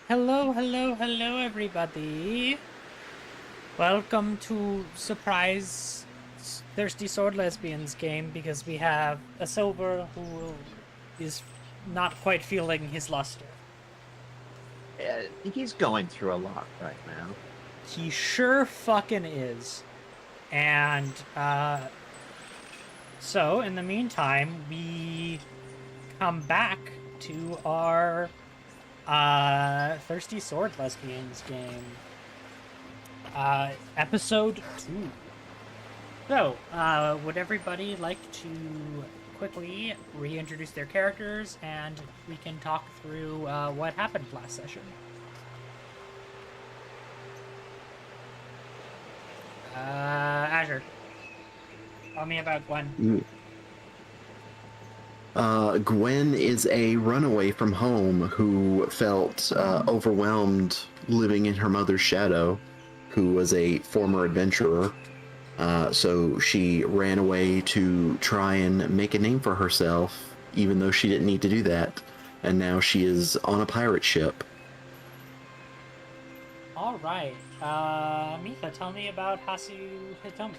Hello, hello, hello, everybody. Welcome to Surprise Thirsty Sword Lesbians game because we have a silver who is not quite feeling his luster. He's going through a lot right now. He sure fucking is. And, so in the meantime, we come back to our, Thirsty Sword Lesbians game. Episode 2. So, would everybody like to quickly reintroduce their characters and we can talk through what happened last session? Azure. Tell me about Gwen. Gwen is a runaway from home who felt overwhelmed living in her mother's shadow, who was a former adventurer. So she ran away to try and make a name for herself, even though she didn't need to do that. And now she is on a pirate ship. All right. Mika, tell me about Hasu Hitomi.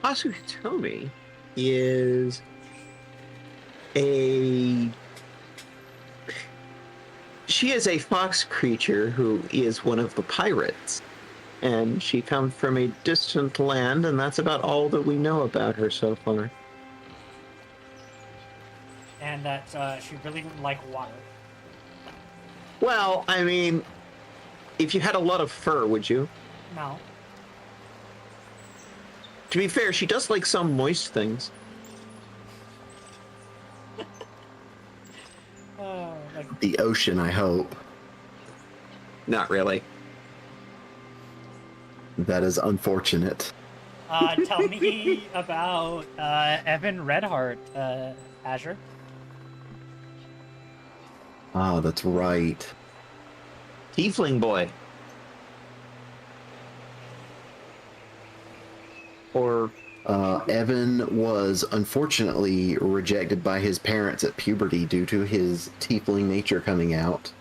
Hasu Hitomi is she is a fox creature who is one of the pirates, and she comes from a distant land, and that's about all that we know about her so far. And that she really didn't like water. Well, I mean, if you had a lot of fur, would you? No. To be fair, she does like some moist things. Like... The ocean, I hope. Not really. That is unfortunate. Tell me about Evan Redheart, Azure. Ah, that's right. Tiefling boy. Or Evan was unfortunately rejected by his parents at puberty due to his tiefling nature coming out.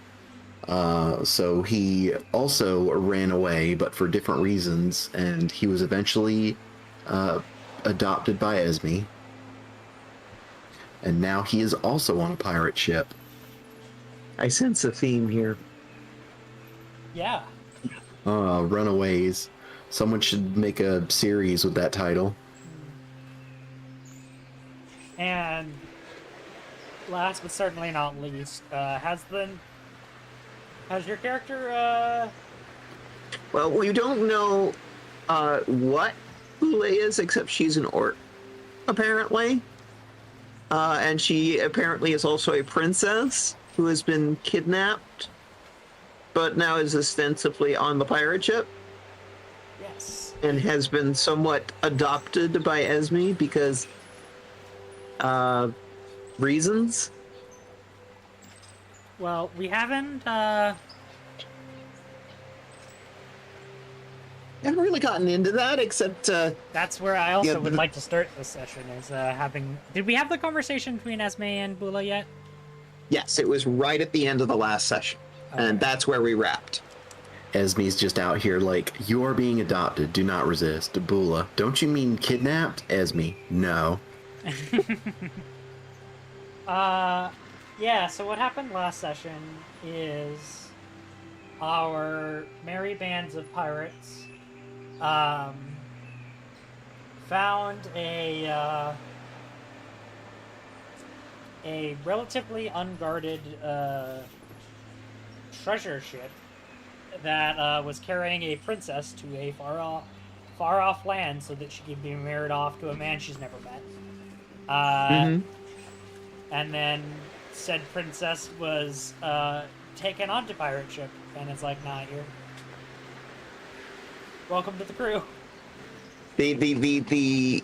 So he also ran away, but for different reasons, and he was eventually adopted by Esme. And now he is also on a pirate ship. I sense a theme here. Yeah. Runaways. Someone should make a series with that title. And last but certainly not least, has your character Well, we don't know what Hule is, except she's an orc, apparently. And she apparently is also a princess who has been kidnapped, but now is ostensibly on the pirate ship. Yes. And has been somewhat adopted by Esme because reasons. Well, we haven't Haven't really gotten into that, except that's where I also would like to start this session, is having... Did we have the conversation between Esme and Bula yet? Yes, it was right at the end of the last session. Okay. And that's where we wrapped. Esme's just out here like, you are being adopted, do not resist. Bula, don't you mean kidnapped? Esme, no. Yeah, so what happened last session is our merry bands of pirates found a relatively unguarded treasure ship that was carrying a princess to a far off land so that she could be married off to a man she's never met. And then said princess was taken onto pirate ship, and it's like, nah, you're welcome to the crew. The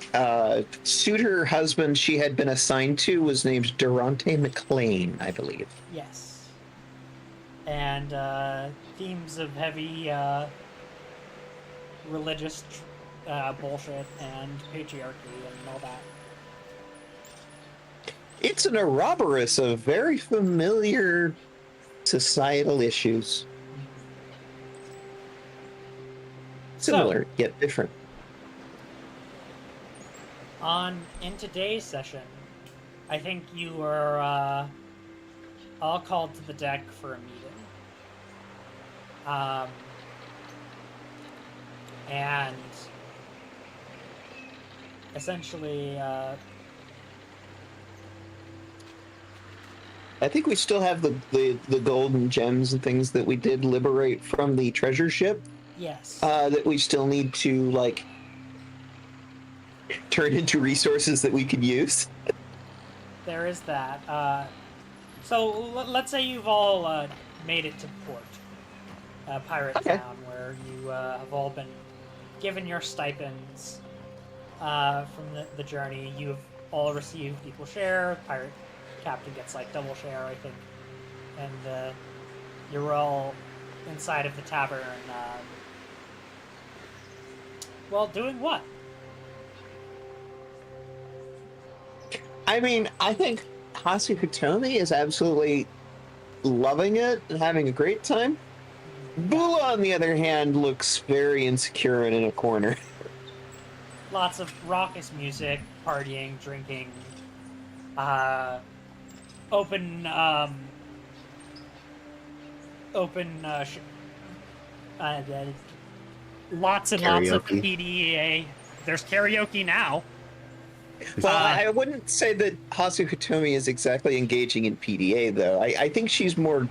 suitor husband she had been assigned to was named Durante McLean, I believe. Yes. And themes of heavy religious bullshit and patriarchy and all that. It's an Ouroboros of very familiar societal issues. Similar, yet different. In today's session, I think you were all called to the deck for a meeting. And essentially, I think we still have the gold and gems and things that we did liberate from the treasure ship. yes. That we still need to, like, turn into resources that we could use. There is that. So let's say you've all made it to port, Pirate Okay. Town, where you have all been given your stipends from the journey. You've all received equal share. Pirate Captain gets like double share, I think. And you're all inside of the tavern. Well, doing what? I mean, I think Hasu Hitomi is absolutely loving it and having a great time. Bula, on the other hand, looks very insecure and in a corner. Lots of raucous music, partying, drinking, open lots and lots of Karaoke. PDA. There's karaoke now. Well, I wouldn't say that Hasu Hitomi is exactly engaging in PDA, though. I think she's more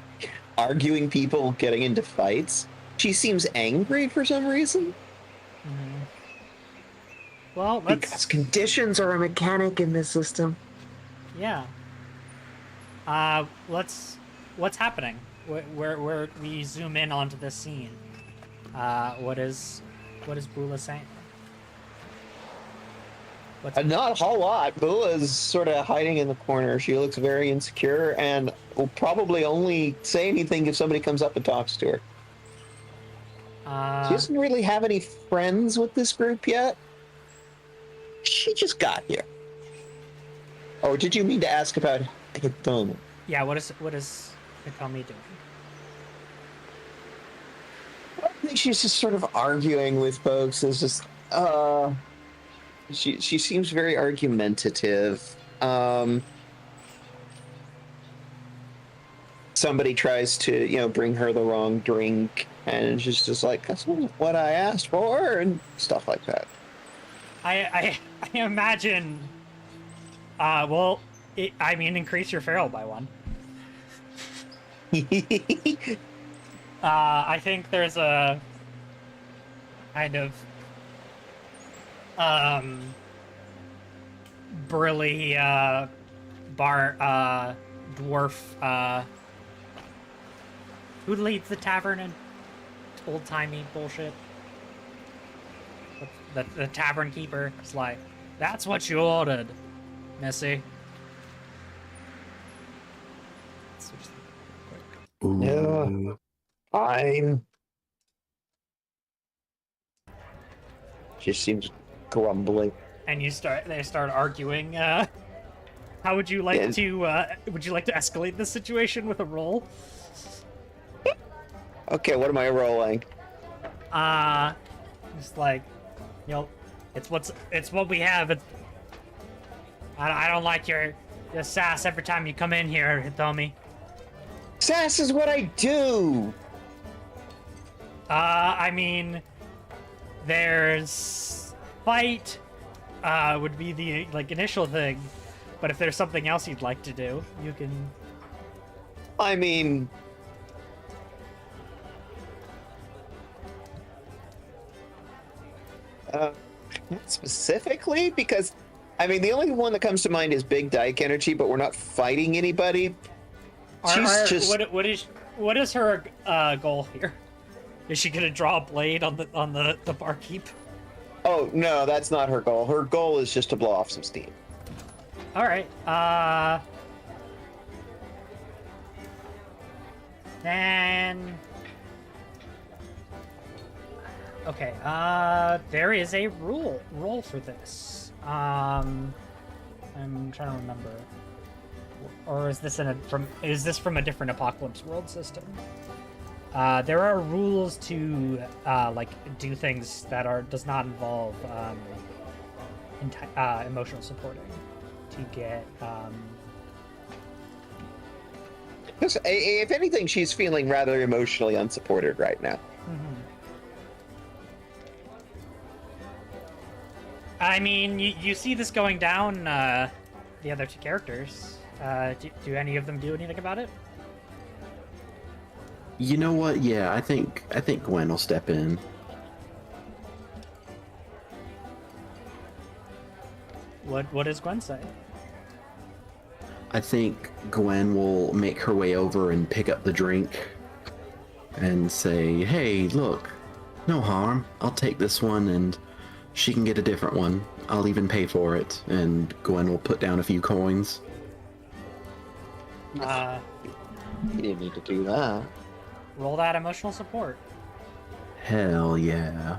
arguing people, getting into fights. She seems angry for some reason. Well, Because conditions are a mechanic in this system. yeah. What's happening? Where we zoom in onto this scene? What is Bula saying? Not a whole lot. Bula is sort of hiding in the corner. She looks very insecure and will probably only say anything if somebody comes up and talks to her. She doesn't really have any friends with this group yet. She just got here. Or did you mean to ask about Hitomi? Yeah. What is Hitomi doing? I think she's just sort of arguing with folks. It's just, she seems very argumentative. Somebody tries to, bring her the wrong drink, and she's just like, that's not what I asked for, and stuff like that. I imagine. Increase your feral by 1. I think there's a kind of burly dwarf who leads the tavern in old-timey bullshit. The tavern keeper is like, that's what you ordered, Missy. Ooh. Yeah. Fine. She seems grumbling. And they start arguing. How would you like to? Would you like to escalate this situation with a roll? Okay, what am I rolling? Just like, it's what we have. I don't like your sass every time you come in here, Hitomi. Sass is what I do. There's fight. Would be the initial thing, but if there's something else you'd like to do, you can. I mean, not specifically, because the only one that comes to mind is Big Dyke Energy, but we're not fighting anybody. What is her goal here? Is she gonna draw a blade on the barkeep? Oh no, that's not her goal. Her goal is just to blow off some steam. All right. Then. Okay. There is a roll for this. I'm trying to remember or is this from a different Apocalypse World system? There are rules to like do things that does not involve emotional supporting to get. Because if anything, she's feeling rather emotionally unsupported right now. Mm-hmm. I mean, you see this going down. The other two characters. Do any of them do anything about it? You know what? Yeah, I think Gwen will step in. What does Gwen say? I think Gwen will make her way over and pick up the drink and say, "Hey, look, no harm. I'll take this one and she can get a different one. I'll even pay for it." And Gwen will put down a few coins. You didn't need to do that. Roll that emotional support. Hell yeah.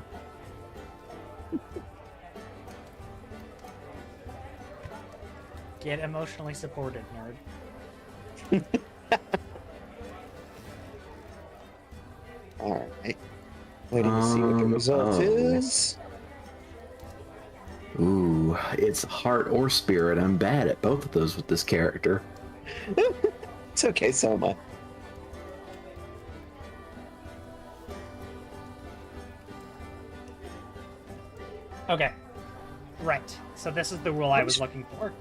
Get emotionally supported, nerd. All right. Waiting to see what the result is. Ooh, it's heart or spirit. I'm bad at both of those with this character. It's okay, so am I. Okay. Right. So this is the rule I was looking for.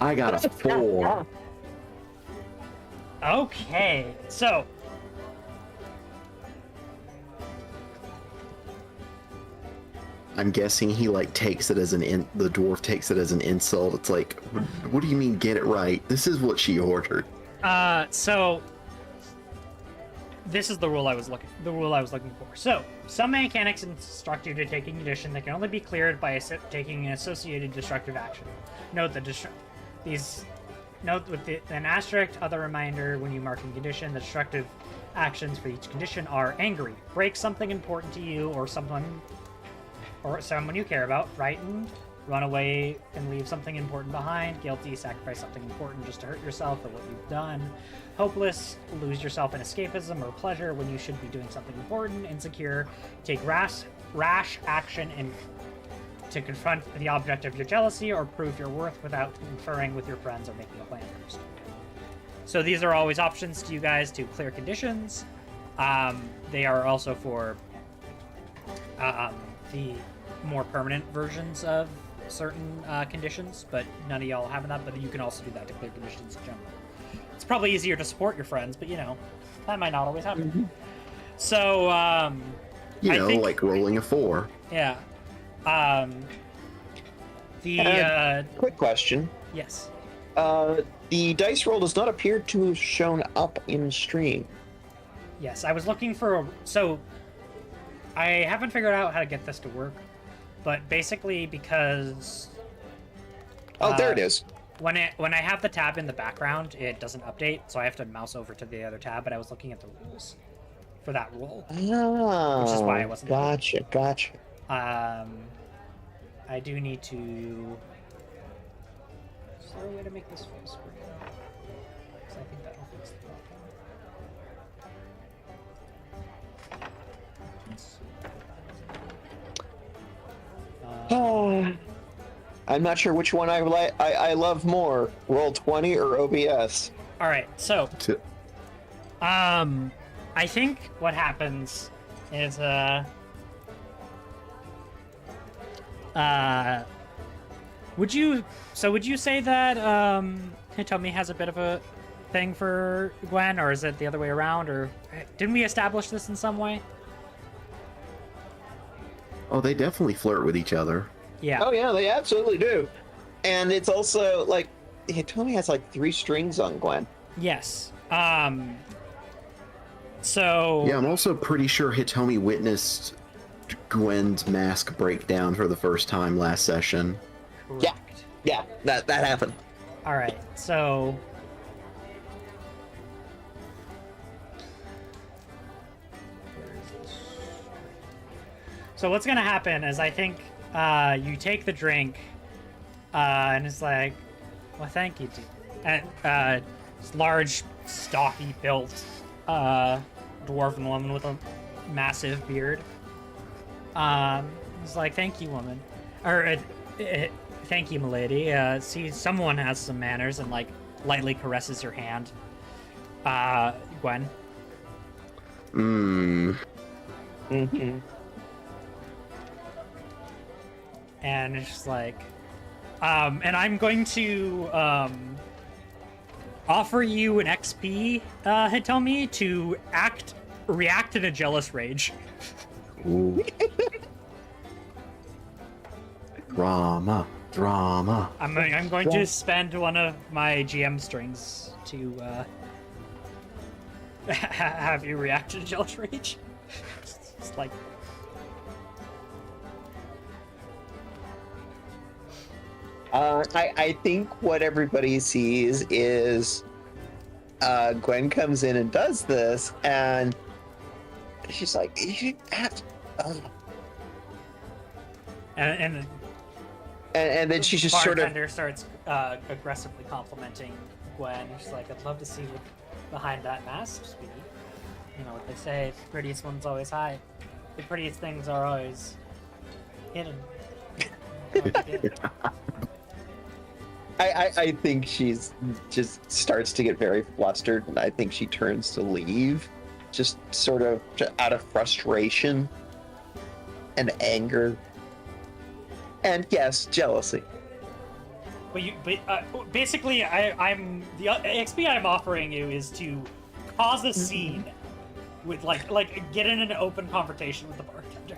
I got a 4. Okay. So I'm guessing he like takes it as the dwarf takes it as an insult. It's like, what do you mean get it right? This is what she ordered. So this is the rule I was looking for. So some mechanics instruct you to take a condition that can only be cleared by taking an associated destructive action. Note that note with an asterisk, other reminder when you mark a condition, the destructive actions for each condition are angry, break something important to you or someone you care about, frightened, run away and leave something important behind, guilty, sacrifice something important just to hurt yourself or what you've done, hopeless, lose yourself in escapism or pleasure when you should be doing something important, insecure, take rash action and to confront the object of your jealousy or prove your worth without conferring with your friends or making a plan first. So these are always options to you guys to clear conditions. They are also for the more permanent versions of certain conditions, but none of y'all have that, but you can also do that to clear conditions in general. It's probably easier to support your friends, but that might not always happen. Mm-hmm. So, like rolling a 4. Yeah. Quick question. Yes. The dice roll does not appear to have shown up in stream. Yes, I was looking for so I haven't figured out how to get this to work, but basically because There it is. When I have the tab in the background, it doesn't update, so I have to mouse over to the other tab, but I was looking at the rules for that rule. Oh, which is why I wasn't Gotcha. I do need to... Is there a way to make this full screen? Because I think that'll fix the problem. I'm not sure which one I love more, Roll20 or OBS. All right, so I think what happens is would you say that Hitomi has a bit of a thing for Gwen, or is it the other way around, or didn't we establish this in some way? Oh, they definitely flirt with each other. Yeah. Oh yeah, they absolutely do. And it's also like Hitomi has like 3 strings on Gwen. Yes. So Yeah, I'm also pretty sure Hitomi witnessed Gwen's mask break down for the first time last session. correct. Yeah, that happened. All right. So what's gonna happen is I think you take the drink, and it's like, well, thank you, dude. And this large, stocky built dwarven woman with a massive beard. He's like, "Thank you, woman," or "Thank you, milady." See, someone has some manners, and like lightly caresses her hand. Gwen. Mm-hmm. And it's just like, and I'm going to offer you an XP, Hitomi, to react in a jealous rage. Ooh. Drama. I'm going to spend one of my GM strings to have you react to jealous rage. It's like. I think what everybody sees is Gwen comes in and does this, and she's like, "You have to." And then she just sort of bartender starts aggressively complimenting Gwen. She's like, "I'd love to see what behind that mask, sweetie. You know what they say: the prettiest ones always hide. The prettiest things are always hidden." I think she's just starts to get very flustered, and I think she turns to leave, just sort of out of frustration and anger, and yes, jealousy. But basically, I'm the XP I'm offering you is to cause a scene with like get in an open confrontation with the bartender.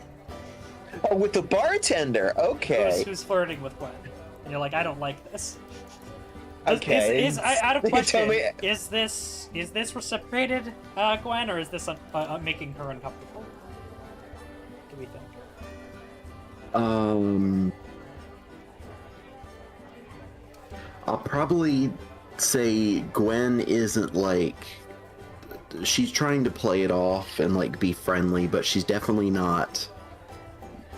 Oh, with the bartender, okay. Who's flirting with Gwen, and you're like, I don't like this. Okay. Out of question, me... is this reciprocated, Gwen, or is this making her uncomfortable? What do we think? I'll probably say Gwen isn't like, she's trying to play it off and like be friendly, but she's definitely not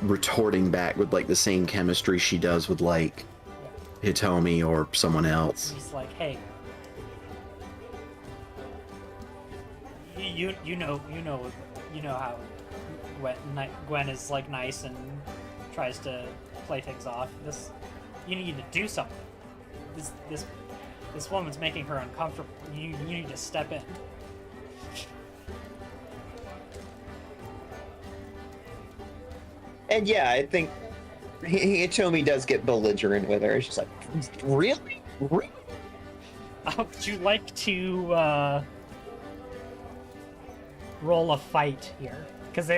retorting back with like the same chemistry she does with like Hitomi or someone else. He's like, hey, you know how Gwen is like nice and tries to play things off. You need to do something. This woman's making her uncomfortable. You need to step in. And yeah, I think Hitomi does get belligerent with her. She's like, really? Really? Would you like to roll a fight here? Because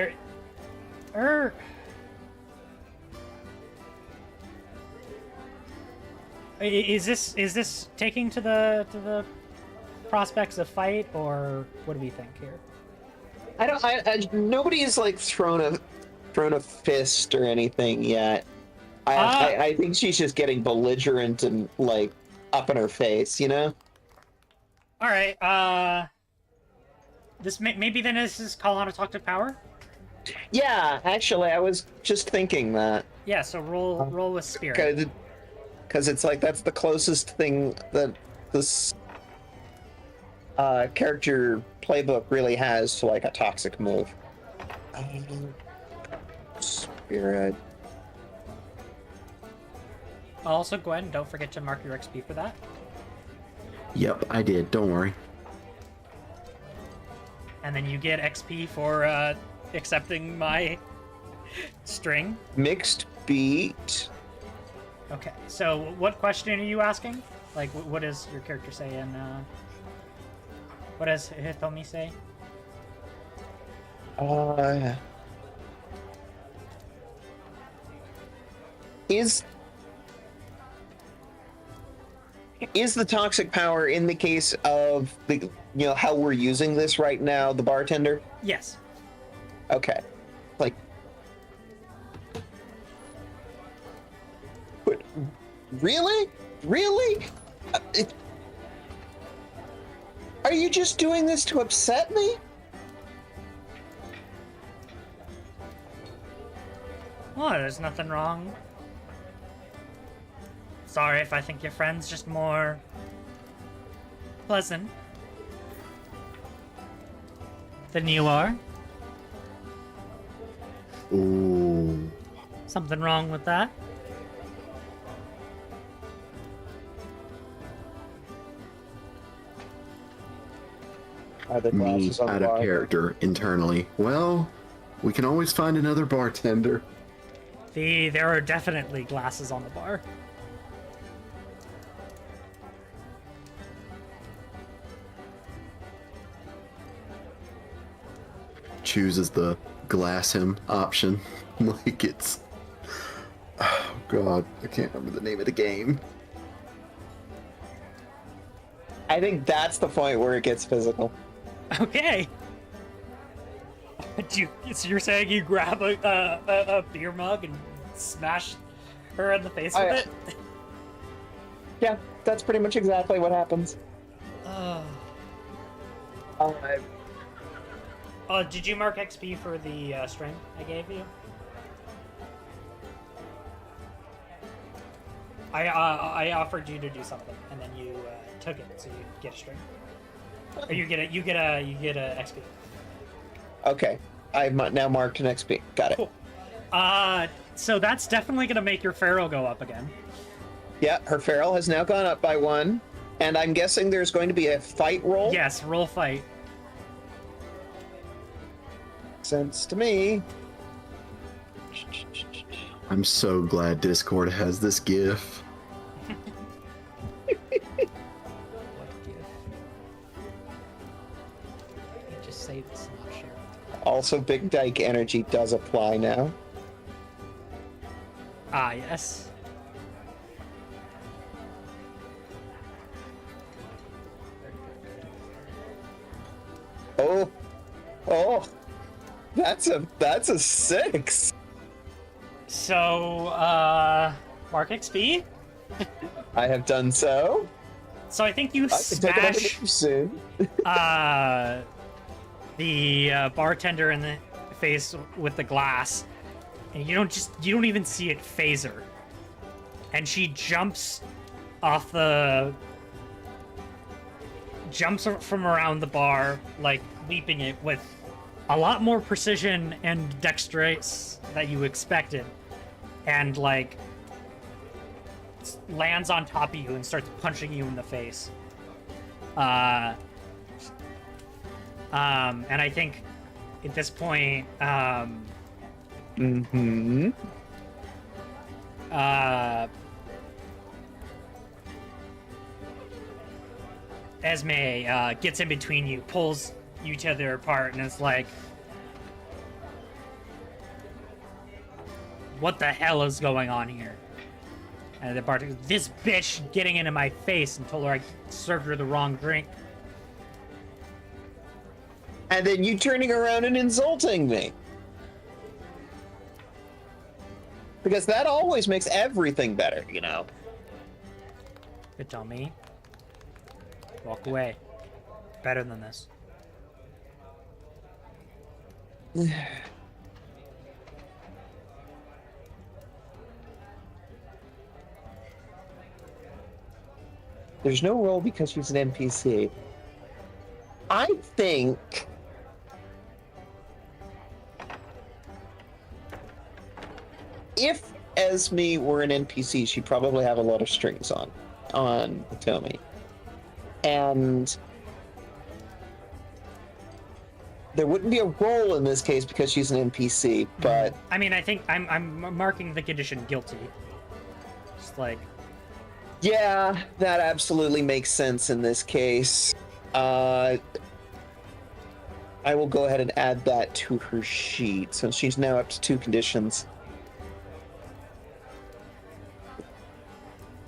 is this taking to the prospects of fight, or what do we think here? Nobody's like thrown a fist or anything yet. I think she's just getting belligerent and like up in her face, you know? All right. Maybe then this is call on a talk to power. Yeah, actually, I was just thinking that. Yeah. So roll with spirit. Because it's like that's the closest thing that this character playbook really has to like a toxic move. Spirit. Also, Gwen, don't forget to mark your XP for that. Yep, I did. Don't worry. And then you get XP for accepting my string. Mixed beat. Okay, so what question are you asking? Like, what does your character say in, what does Hitomi say? Is the toxic power in the case of the how we're using this right now, the bartender? Yes. Okay. Like, but really? Are you just doing this to upset me? Oh, there's nothing wrong. Sorry if I think your friend's just more pleasant than you are. Ooh. Something wrong with that? Are the Me glasses on out the of bar? character internally. Well, we can always find another bartender. There are definitely glasses on the bar. Chooses the glass him option. Like it's. Oh god, I can't remember the name of the game. I think that's the point where it gets physical. Okay. So you're saying you grab a beer mug and smash her in the face Oh, with yeah. it? Yeah, that's pretty much exactly what happens. Did you mark XP for the string I gave you? I offered you to do something, and then you took it, so you get a string. Or you get a XP. Okay, I've now marked an XP. Got it. Cool. So that's definitely gonna make your feral go up again. Yeah, her feral has now gone up by 1, and I'm guessing there's going to be a fight roll. Yes, roll fight. Sense to me. I'm so glad Discord has this GIF. What gift? You just say this, not share it. Also, Big Dyke energy does apply now. Ah, yes. Oh, that's a 6. So, mark XP. I have done so. So I think you I can take another smash move soon. the bartender in the face with the glass, and you don't even see it phase her, and she jumps from around the bar, like leaping it with a lot more precision and dexterous that you expected, and like lands on top of you and starts punching you in the face. And I think at this point, Esme gets in between you, pulls you to their apart, and is like, "What the hell is going on here?" And the bartender, "This bitch getting into my face," and told her I served her the wrong drink. And then you turning around and insulting me. Because that always makes everything better, you know. You tell me. Walk away. Better than this. There's no role because she's an NPC. I think if Esme were an NPC, she'd probably have a lot of strings on Hitomi. And there wouldn't be a role in this case because she's an NPC, but I mean, I think I'm marking the condition guilty. Just like, yeah, that absolutely makes sense in this case. I will go ahead and add that to her sheet. So she's now up to 2 conditions.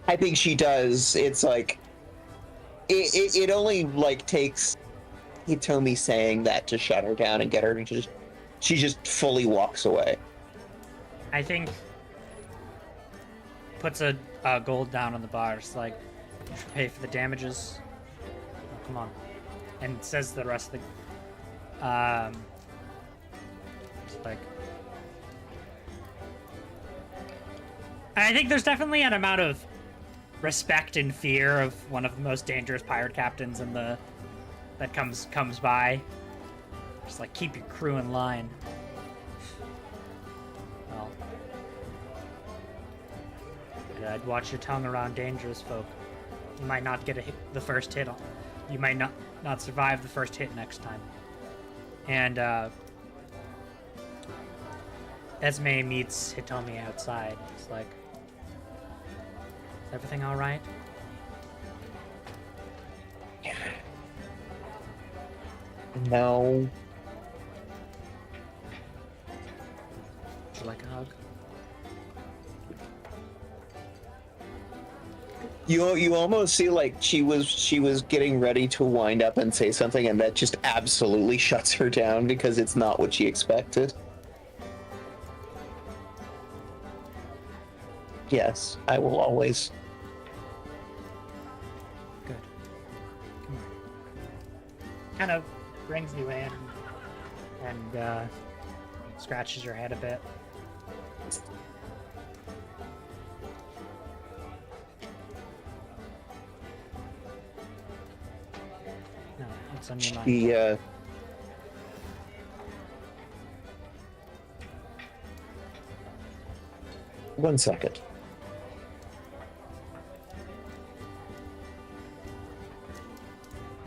I think she does. It's like it only like takes Hitomi saying that to shut her down and get her to she just fully walks away. I think puts a gold down on the bar. It's like, you should pay for the damages. Oh, come on. And says the rest of the it's like, I think there's definitely an amount of respect and fear of one of the most dangerous pirate captains that comes by. Just like keep your crew in line. Well, I'd watch your tongue around dangerous folk. You might not get the first hit on. You might not survive the first hit next time. And Esme meets Hitomi outside. It's like, is everything all right? No. Would you like a hug? You almost see like she was getting ready to wind up and say something, and that just absolutely shuts her down because it's not what she expected. Yes, I will always. Good. Come on. Kind of brings you in and scratches your head a bit. No, what's on your mind? She one second.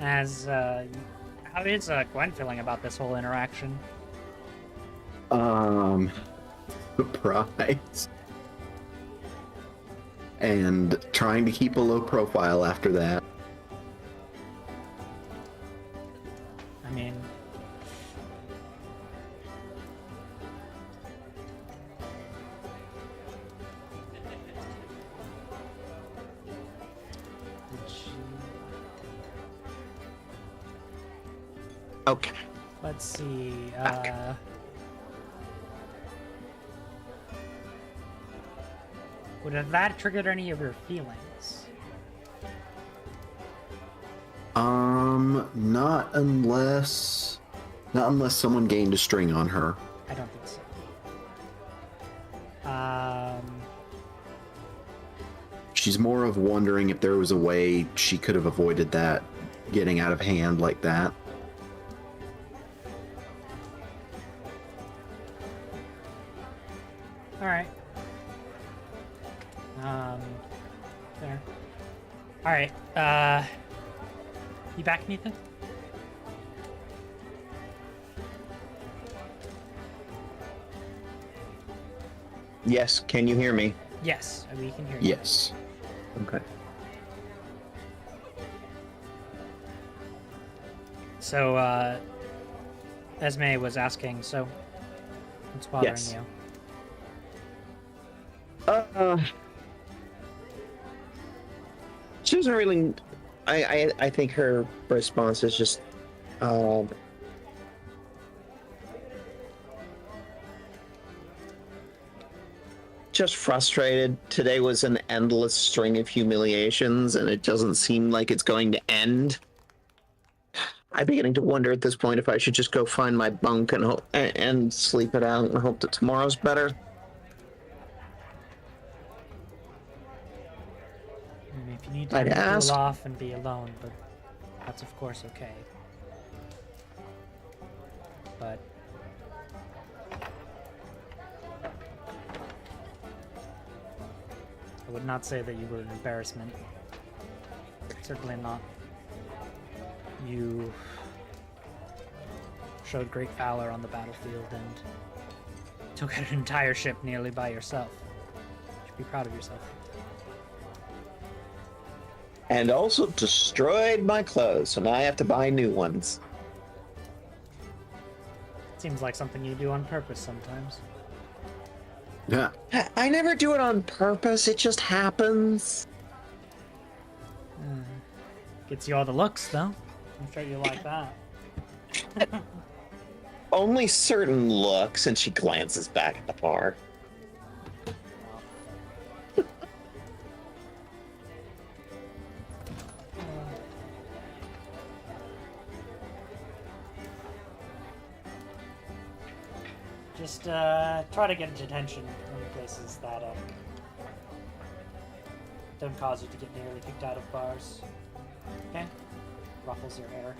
As how is Gwen feeling about this whole interaction? Surprise. And trying to keep a low profile after that. I mean, did she? Okay. Let's see. Would have that triggered any of your feelings? Not unless someone gained a string on her. I don't think so. She's more of wondering if there was a way she could have avoided that getting out of hand like that. All right. There. All right. You back, Nathan? Yes, can you hear me? Yes, we can hear you. Yes. Okay. So, Esme was asking, so what's bothering Yes. you? She doesn't really. I think her response is just, just frustrated. Today was an endless string of humiliations, and it doesn't seem like it's going to end. I'm beginning to wonder at this point if I should just go find my bunk and sleep it out and hope that tomorrow's better. I mean, if you need I'd time to ask. cool off and be alone, but that's of course okay. But I would not say that you were an embarrassment. Certainly not. You showed great valor on the battlefield and took out an entire ship nearly by yourself. You should be proud of yourself. And also destroyed my clothes, so now I have to buy new ones. Seems like something you do on purpose sometimes. Yeah. I never do it on purpose, it just happens. Gets you all the looks, though. I'm sure you like that. Only certain looks, and she glances back at the bar. Just try to get attention in places that Don't cause you to get nearly kicked out of bars. Okay? Ruffles your hair.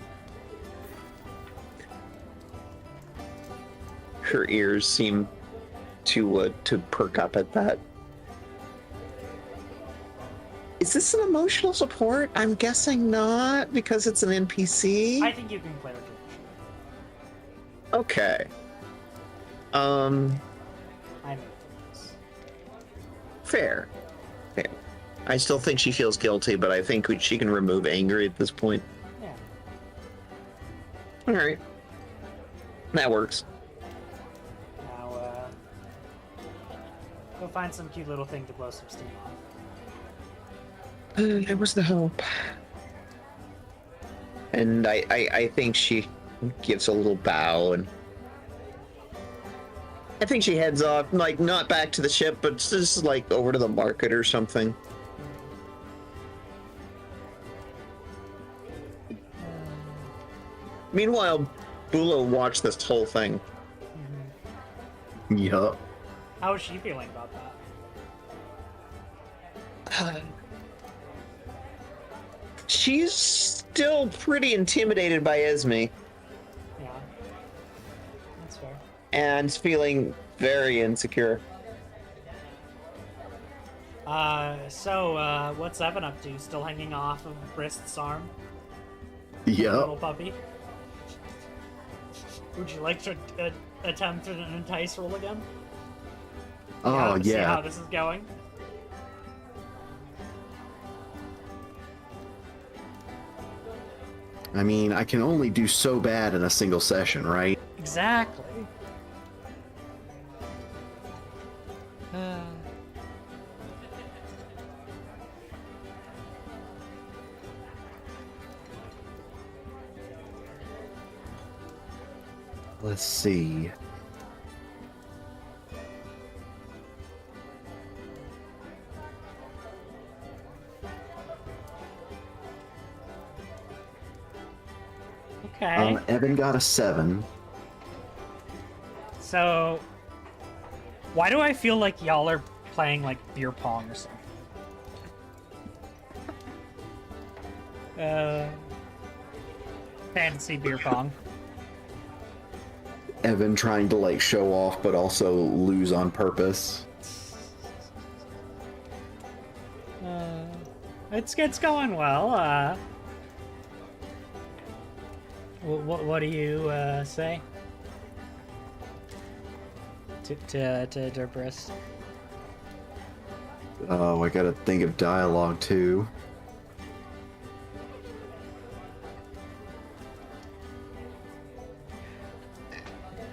Her ears seem to perk up at that. Is this an emotional support? I'm guessing not, because it's an NPC. I think you can play with it. Okay. I know this. Fair. I still think she feels guilty, but I think she can remove anger at this point. Yeah. All right. That works. Now, go find some cute little thing to blow some steam off. There was the hope. And I think she gives a little bow, and I think she heads off, like, not back to the ship, but just like over to the market or something. Meanwhile, Bula watched this whole thing. Yup. How is she feeling about that? She's still pretty intimidated by Esme Yeah. That's fair. and feeling very insecure. So, what's Evan up to? Still hanging off of Brist's arm? Yup. Little puppy? Would you like to attempt an entice roll again? Oh, See how yeah. this is going? I mean, I can only do so bad in a single session, right? Exactly. Let's see. Okay. Evan got a 7. So, why do I feel like y'all are playing like beer pong or something? Fantasy beer pong. Evan trying to like show off, but also lose on purpose. It's going well. What do you say to Derbrist? Oh, I gotta think of dialogue too.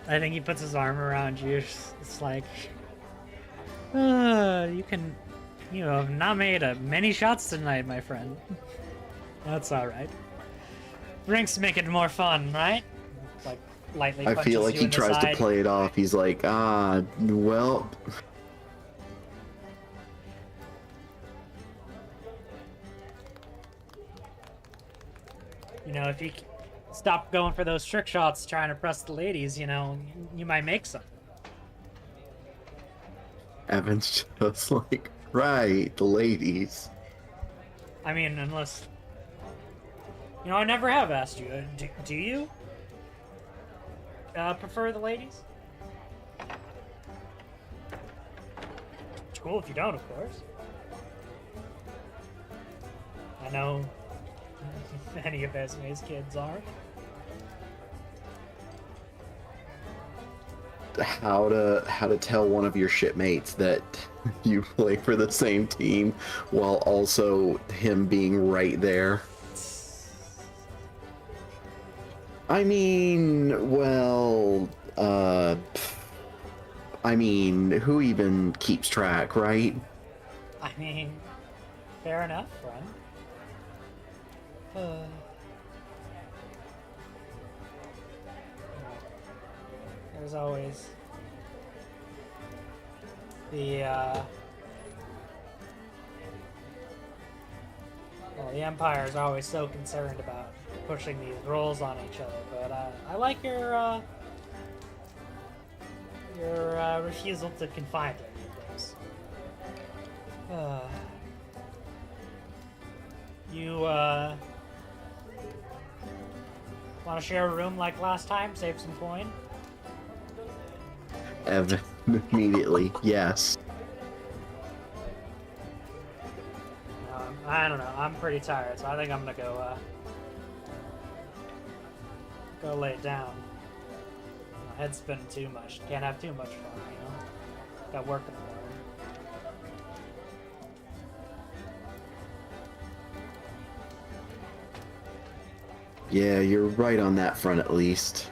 I think he puts his arm around you. It's like, you have not made many shots tonight, my friend. That's all right. Drinks make it more fun, right? Like lightly. I feel punches like you he in the tries to side. play it off. He's like, well. If you stop going for those trick shots trying to press the ladies, you might make some. Evan's just like, right, the ladies. I mean, unless... I never have asked you. Do you prefer the ladies? It's cool if you don't, of course. I know many of Esme's kids aren't. How to tell one of your shipmates that you play for the same team while also him being right there. I mean, well, who even keeps track, right? I mean, fair enough, friend. There's always the the Empire is always so concerned about pushing these roles on each other, but I like your refusal to confide in things. You want to share a room like last time? Save some coin? Evan immediately, yes. I don't know. I'm pretty tired, so I think I'm gonna go lay down. My head's spinning too much. Can't have too much fun, you know? Got work in the morning. Yeah, you're right on that front at least.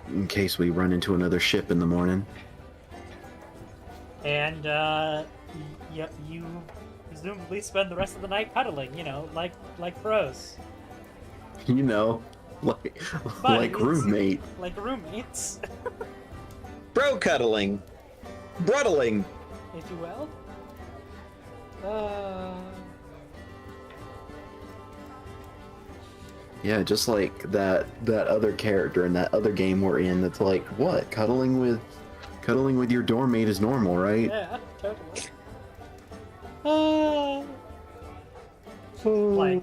In case we run into another ship in the morning. And, you presumably spend the rest of the night cuddling, you know, like pros. You know, like Buddies. roommate. Like roommates, Bro cuddling. Bruddling. if you will. Yeah, just like that other character in that other game we're in that's like, what? Cuddling with your dorm mate is normal, right? Yeah, totally.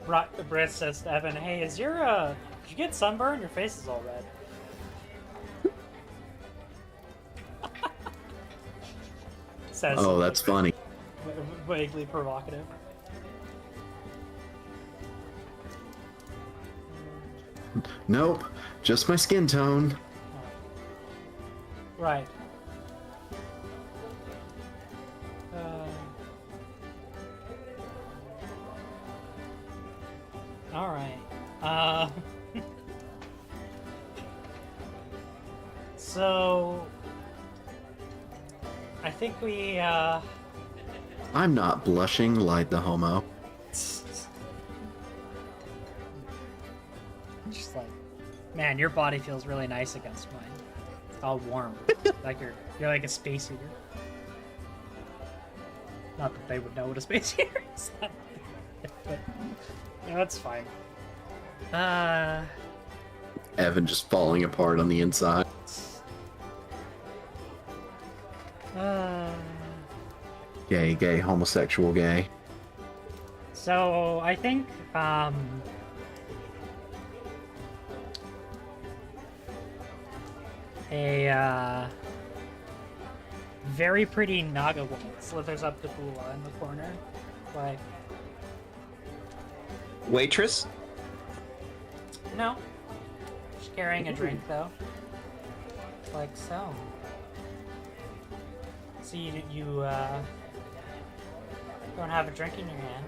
Like, Britt says to Evan, "Hey, did you get sunburn? Your face is all red." Says. Oh, that's funny. Vaguely provocative. Nope, just my skin tone. Right. All right. So I think we I'm not blushing, lied the homo. just like, man, your body feels really nice against mine. It's all warm, like you're like a space eater. Not that they would know what a space eater is, but that's fine. Evan just falling apart on the inside. Gay, homosexual gay. So I think a very pretty Naga woman slithers up to Bula in the corner, like, Waitress? no, she's carrying a drink though, like so. So you don't have a drink in your hand.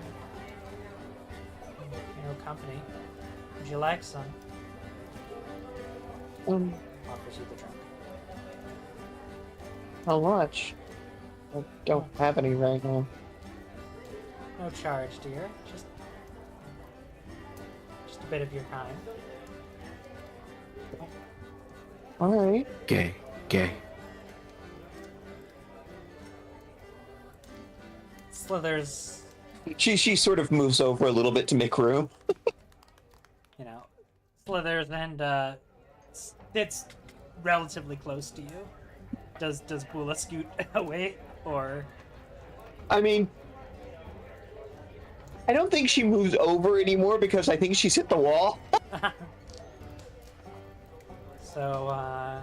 No company. Would you like some? Offers you the drink. How much? I don't have any right now. No charge, dear. Just a bit of your time. Alright. Gay. Slithers, She sort of moves over a little bit to make room. you know, slithers and it's relatively close to you. Does Bula scoot away, or? I mean, I don't think she moves over anymore because I think she's hit the wall. So,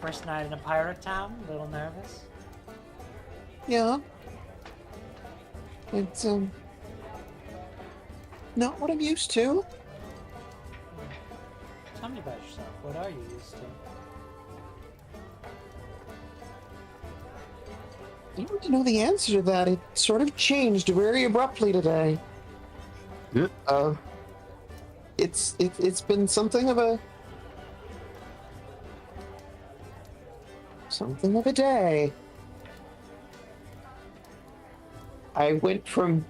first night in a pirate town, a little nervous. Yeah. It's, not what I'm used to. Tell me about yourself. What are you used to? You want to know the answer to that? It sort of changed very abruptly today. Yep. It's been something of a day. I went from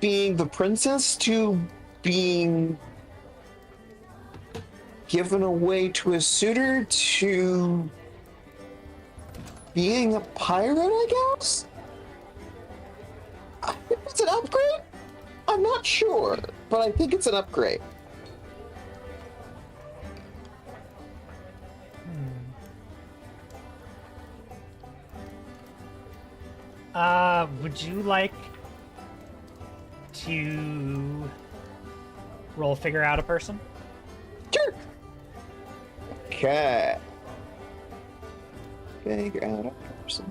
being the princess to being given away to a suitor to being a pirate, I guess? It's an upgrade? I'm not sure, but I think it's an upgrade. Would you like to roll figure out a person? Sure. Okay. Figure out a person.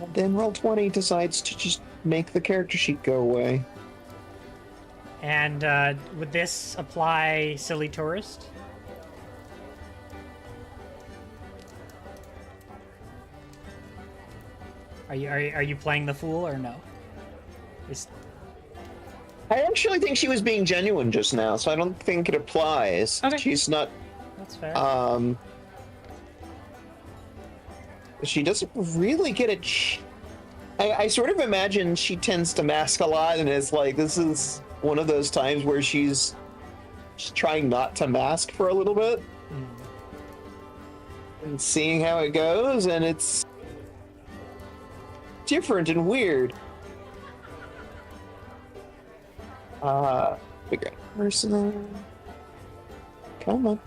And then Roll20 decides to just make the character sheet go away. And would this apply silly tourist? Are you playing the fool or no? I actually think she was being genuine just now, so I don't think it applies. Okay. She's not. That's fair. She doesn't really get it. I sort of imagine she tends to mask a lot, and it's like this is one of those times where she's trying not to mask for a little bit and seeing how it goes, and it's different and weird. Figure out person. Come on.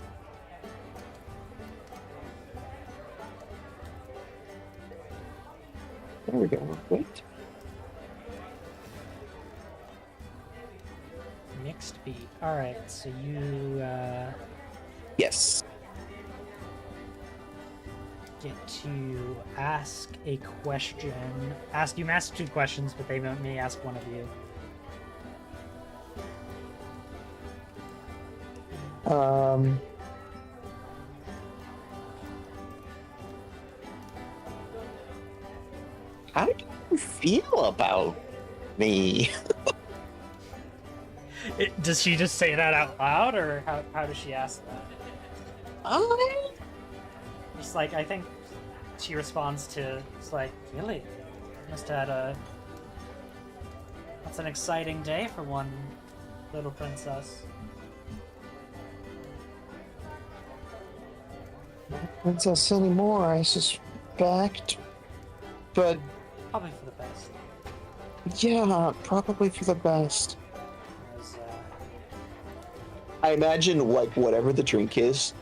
There we go. Wait. Mixed beat. All right, so you Yes. get to ask a question. You may ask 2 questions, but they may ask one of you. How do you feel about me? Does she just say that out loud, or how does she ask that? It's like, I think she responds to, it's like, really? Must have had that's an exciting day for one little princess. Princess anymore, I suspect. But Probably for the best. yeah, probably for the best. 'Cause, I imagine, like, whatever the drink is,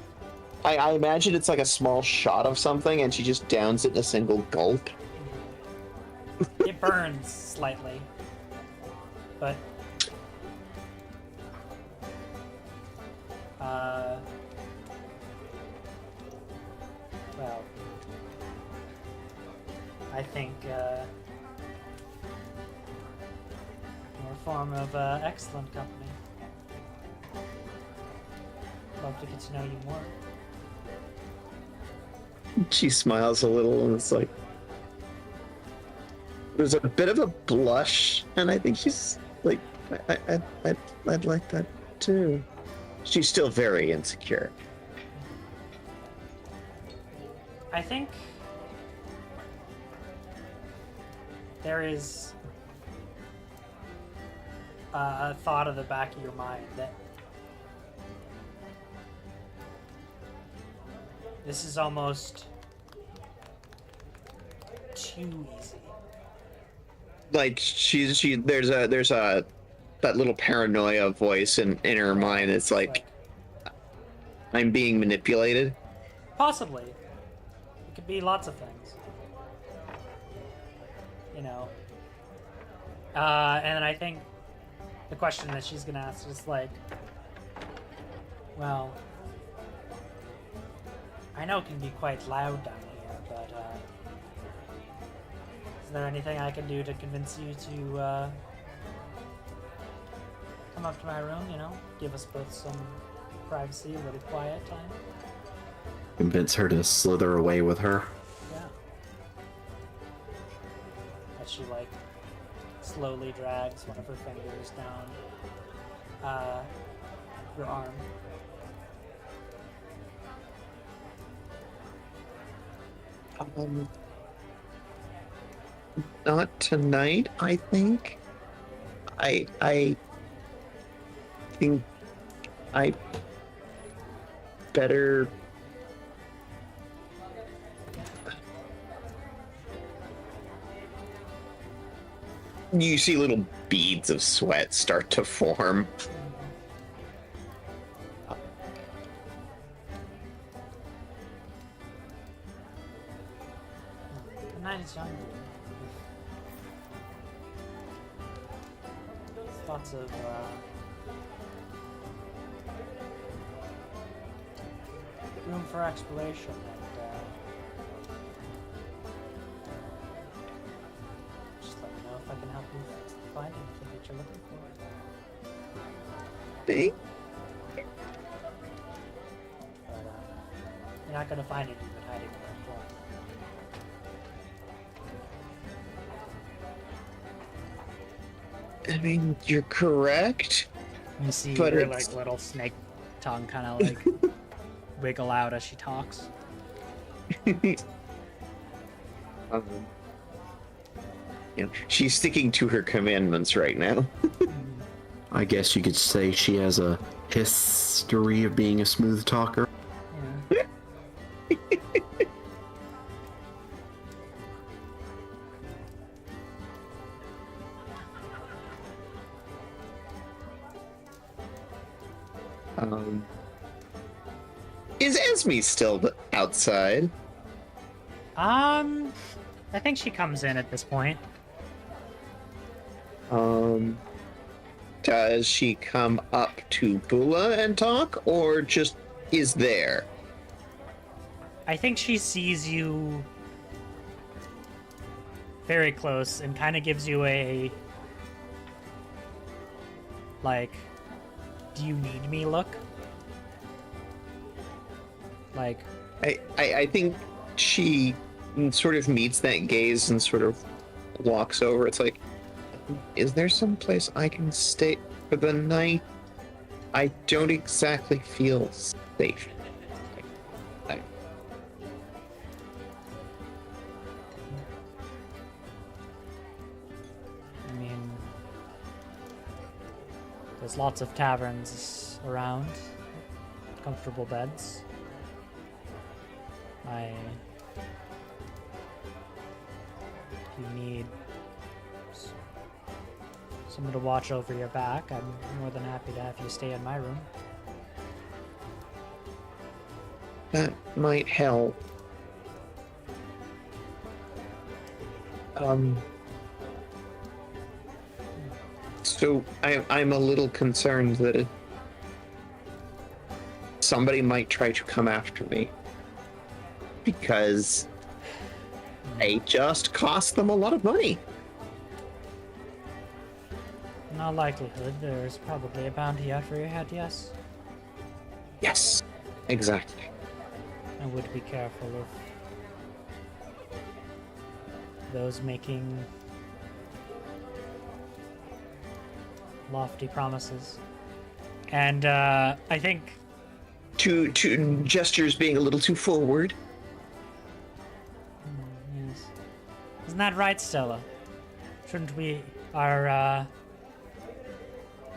I imagine it's like a small shot of something and she just downs it in a single gulp. it burns slightly, but well, I think your form of excellent company. Love to get to know you more. She smiles a little and it's like there's a bit of a blush, and I think she's like, I'd like that too. She's still very insecure. I think there is a thought at the back of your mind that this is almost too easy. Like there's a that little paranoia voice in her mind. It's like I'm being manipulated. Possibly. It could be lots of things. You know. And then I think the question that she's gonna ask is like, well, I know it can be quite loud down here, but is there anything I can do to convince you to come up to my room, you know? Give us both some privacy, a little quiet time? Convince her to slither away with her. Yeah. As she, like, slowly drags one of her fingers down your arm. Not tonight, I think. I think I better. You see little beads of sweat start to form. nice young dude. Lots of room for exploration and just let me know if I can help you find anything that you're looking for. Thank But you're not gonna find anything hiding in that corner. I mean, you're correct. You see But her it's- like little snake tongue kind of like wiggle out as she talks. Yeah, she's sticking to her commandments right now. I guess you could say she has a history of being a smooth talker. Yeah. Is Esme still outside? I think she comes in at this point. Does she come up to Bula and talk, or just is there? I think she sees you very close and kind of gives you a like, do you need me look? Like, I think she sort of meets that gaze and sort of walks over. It's like, is there some place I can stay for the night? I don't exactly feel safe. I mean, there's lots of taverns around, comfortable beds. If you need someone to watch over your back, I'm more than happy to have you stay in my room. That might help. So I'm a little concerned that somebody might try to come after me because I just cost them a lot of money. In all likelihood, there's probably a bounty out for your head, yes? Yes, exactly. I would be careful of those making lofty promises. And I think To gestures being a little too forward. yes. Isn't that right, Stella? Shouldn't we, our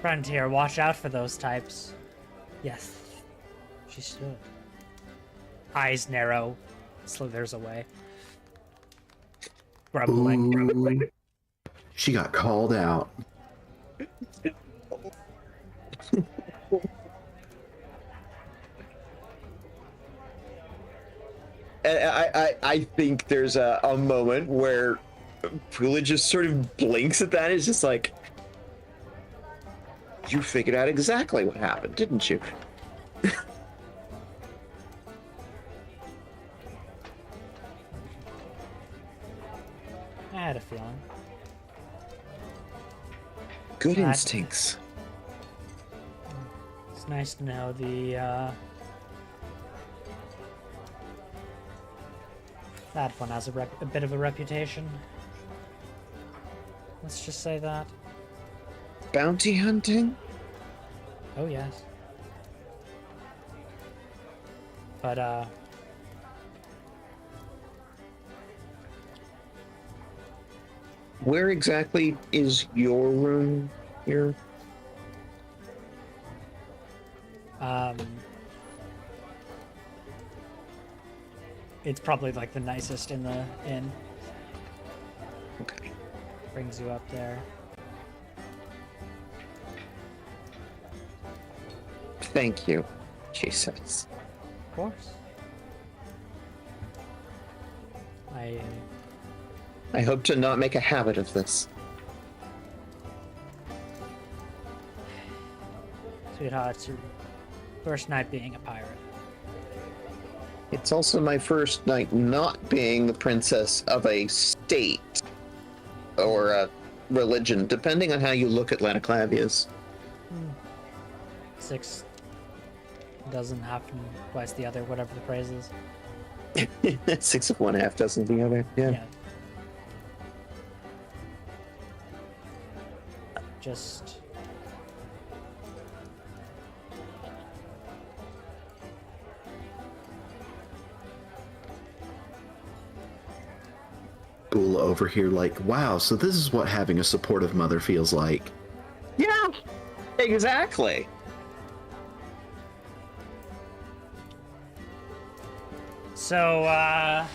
friend here, watch out for those types? Yes, she should. Eyes narrow, slithers away. Grumbling. Ooh, she got called out. I think there's a moment where Pula just sort of blinks at that. It's just like, you figured out exactly what happened, didn't you? I had a feeling. Good That- instincts. It's nice to know that one has a bit of a reputation. Let's just say that. Bounty hunting? Oh yes. But Where exactly is your room here? it's probably like the nicest in the inn. Okay. Brings you up there. Thank you, she says. Of course. I hope to not make a habit of this. Sweetheart, it's your first night being a pirate. It's also my first night not being the princess of a state or a religion, depending on how you look at Lanaclavius. 6 doesn't happen twice the other, whatever the phrase is. 6 of one, half dozen of the other. Yeah. Just Bula over here like, wow, so this is what having a supportive mother feels like. Yeah, exactly. so.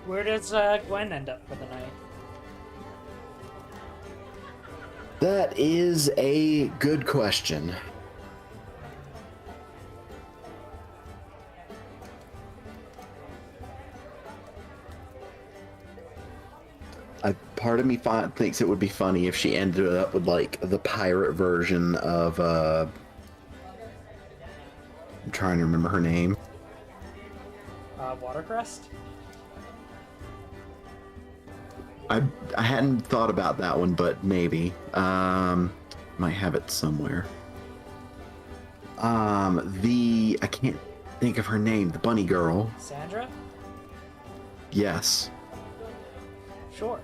Where does Gwen end up for the night? That is a good question. Part of me thinks it would be funny if she ended up with like the pirate version of I'm trying to remember her name. Watercrest? I hadn't thought about that one, but maybe. Might have it somewhere. I can't think of her name, the bunny girl. Sandra? Yes. Sure.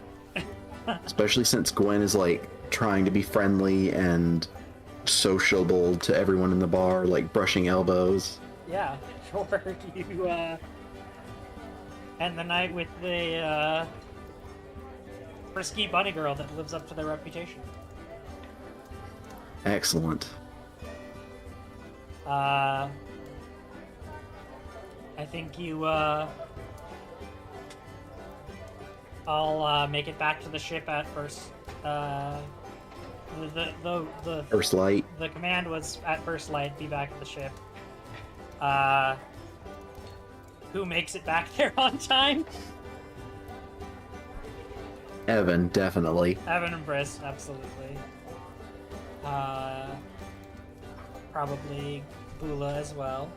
Especially since Gwen is like trying to be friendly and sociable to everyone in the bar, like brushing elbows. Yeah, sure. You end the night with the frisky bunny girl that lives up to their reputation. Excellent. I think you I'll make it back to the ship at first. The First light. The command was at first light. Be back at the ship. Who makes it back there on time? Evan, definitely. Evan and Briss, absolutely. Probably Bula as well.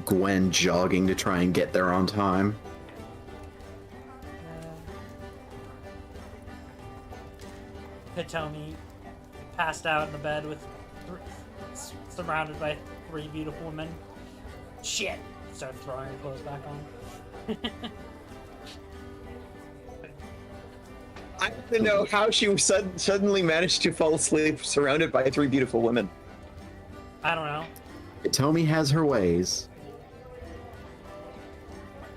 Gwen jogging to try and get there on time. Hitomi passed out in the bed with surrounded by 3 beautiful women. Shit! Start throwing her clothes back on. I don't even know how she suddenly managed to fall asleep surrounded by 3 beautiful women. I don't know. Tomi has her ways.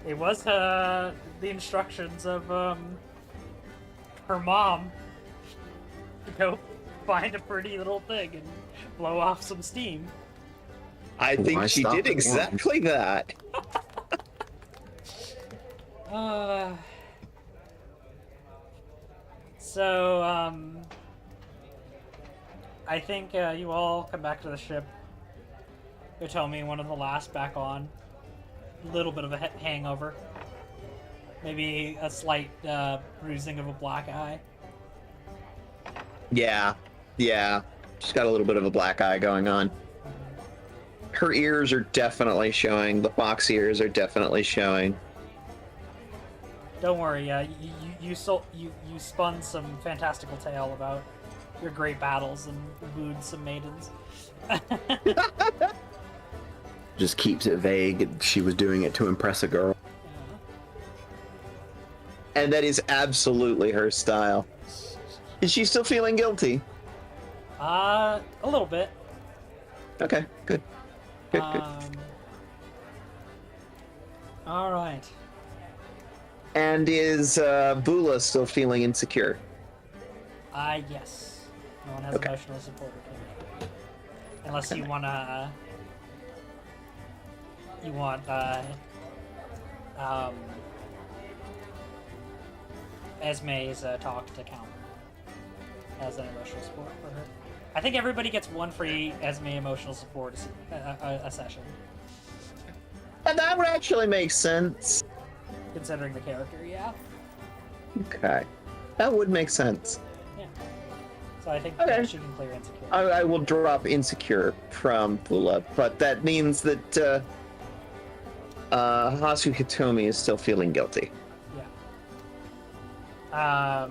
It was the instructions of her mom to go find a pretty little thing and blow off some steam. I think Why she stop did at exactly that. So, I think you all come back to the ship. You tell me one of the last back on. A little bit of a hangover. Maybe a slight bruising of a black eye. Yeah. She's got a little bit of a black eye going on. Her ears are definitely showing. The fox ears are definitely showing. Don't worry, you spun some fantastical tale about your great battles and wooed some maidens. Just keeps it vague. She was doing it to impress a girl. And that is absolutely her style. Is she still feeling guilty? A little bit. Okay, good. Good. All right. And is Bula still feeling insecure? Yes. No one has Okay. emotional support with him. Unless you wanna... You want, Esme's talk to count as an emotional support for her. I think everybody gets 1 free Esme emotional support a session. And that would actually make sense. considering the character, yeah. Okay. That would make sense. Yeah. So I think Okay. she can clear insecure. I will drop insecure from Bula, but that means that Hasu Hitomi is still feeling guilty. Yeah.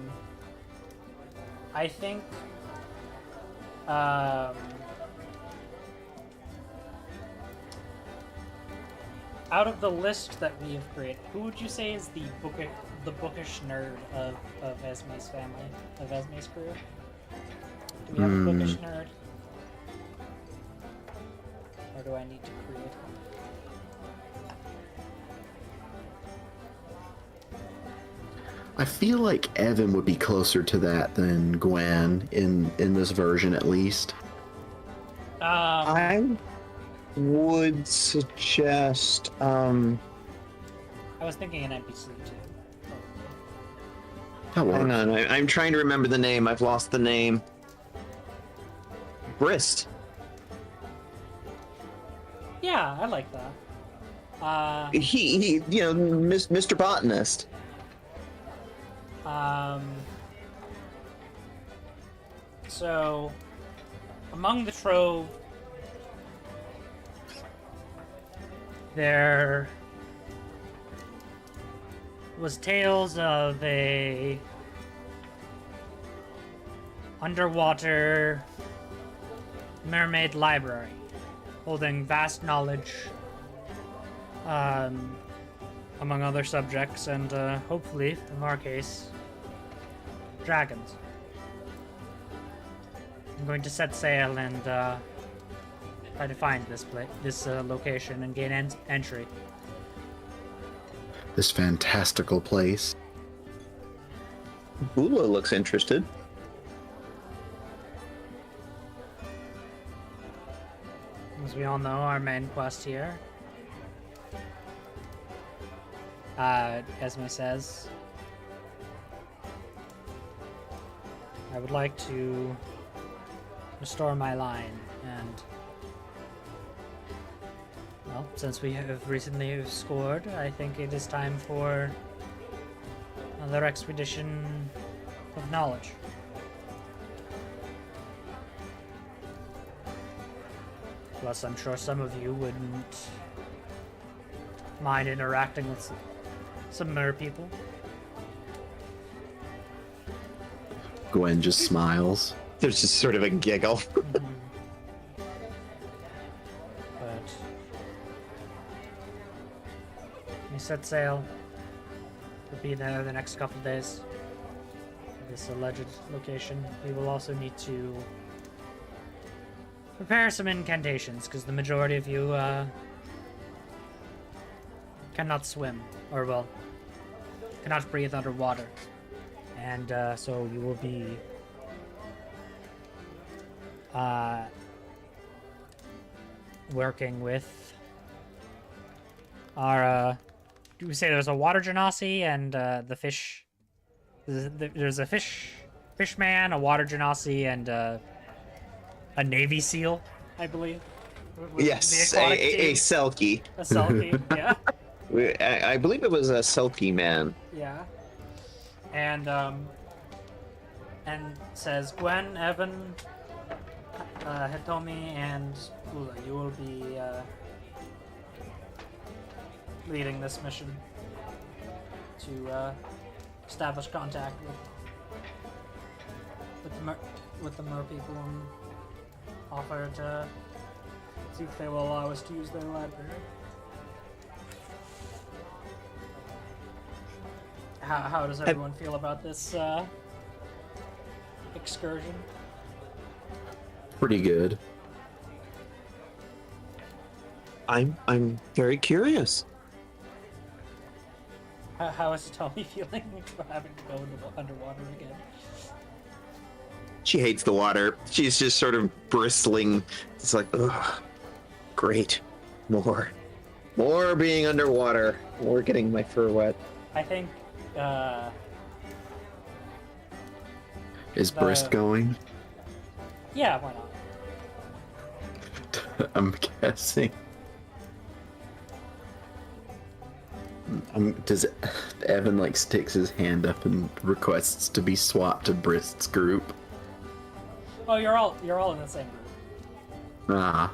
I think out of the list that we have created, who would you say is the bookish nerd of Esme's family, of Esme's crew? Do we have a bookish nerd? Or do I need to create one? I feel like Evan would be closer to that than Gwen in this version, at least. I would suggest. I was thinking an NPC too. That works. Hang on, I'm trying to remember the name. I've lost the name. Brist. Yeah, I like that. He, Mr. Botanist. So, among the trove, there was tales of a underwater mermaid library holding vast knowledge, among other subjects, and hopefully, in our case, dragons. I'm going to set sail and try to find this location and gain entry. This fantastical place. Bula looks interested. As we all know, our main quest here, Esme says, I would like to restore my line, and well, since we have recently scored, I think it is time for another expedition of knowledge. Plus, I'm sure some of you wouldn't mind interacting with some mer people. Gwen just smiles. There's just sort of a giggle. But we set sail. We'll be there the next couple of days. This alleged location. We will also need to prepare some incantations, because the majority of you cannot swim, or well, cannot breathe underwater. And so you will be working with our do we say there's a water genasi and the fish, there's a fish man, a water genasi, and a Navy SEAL, I believe. With Yes, the aquatic a team. Selkie. A Selkie, yeah. I believe it was a Selkie man. Yeah. And says, Gwen, Evan, Hitomi, and Ula, you will be leading this mission to establish contact with the mer people and offer to see if they will allow us to use their library. How does everyone feel about this excursion? Pretty good. I'm very curious. How is Tommy feeling for having to go underwater again? She hates the water. She's just sort of bristling. It's like, ugh, great. More being underwater. More getting my fur wet. I think Is Brist going? yeah, why not? I'm guessing. Does Evan like sticks his hand up and requests to be swapped to Brist's group? Oh, you're all in the same group. Ah,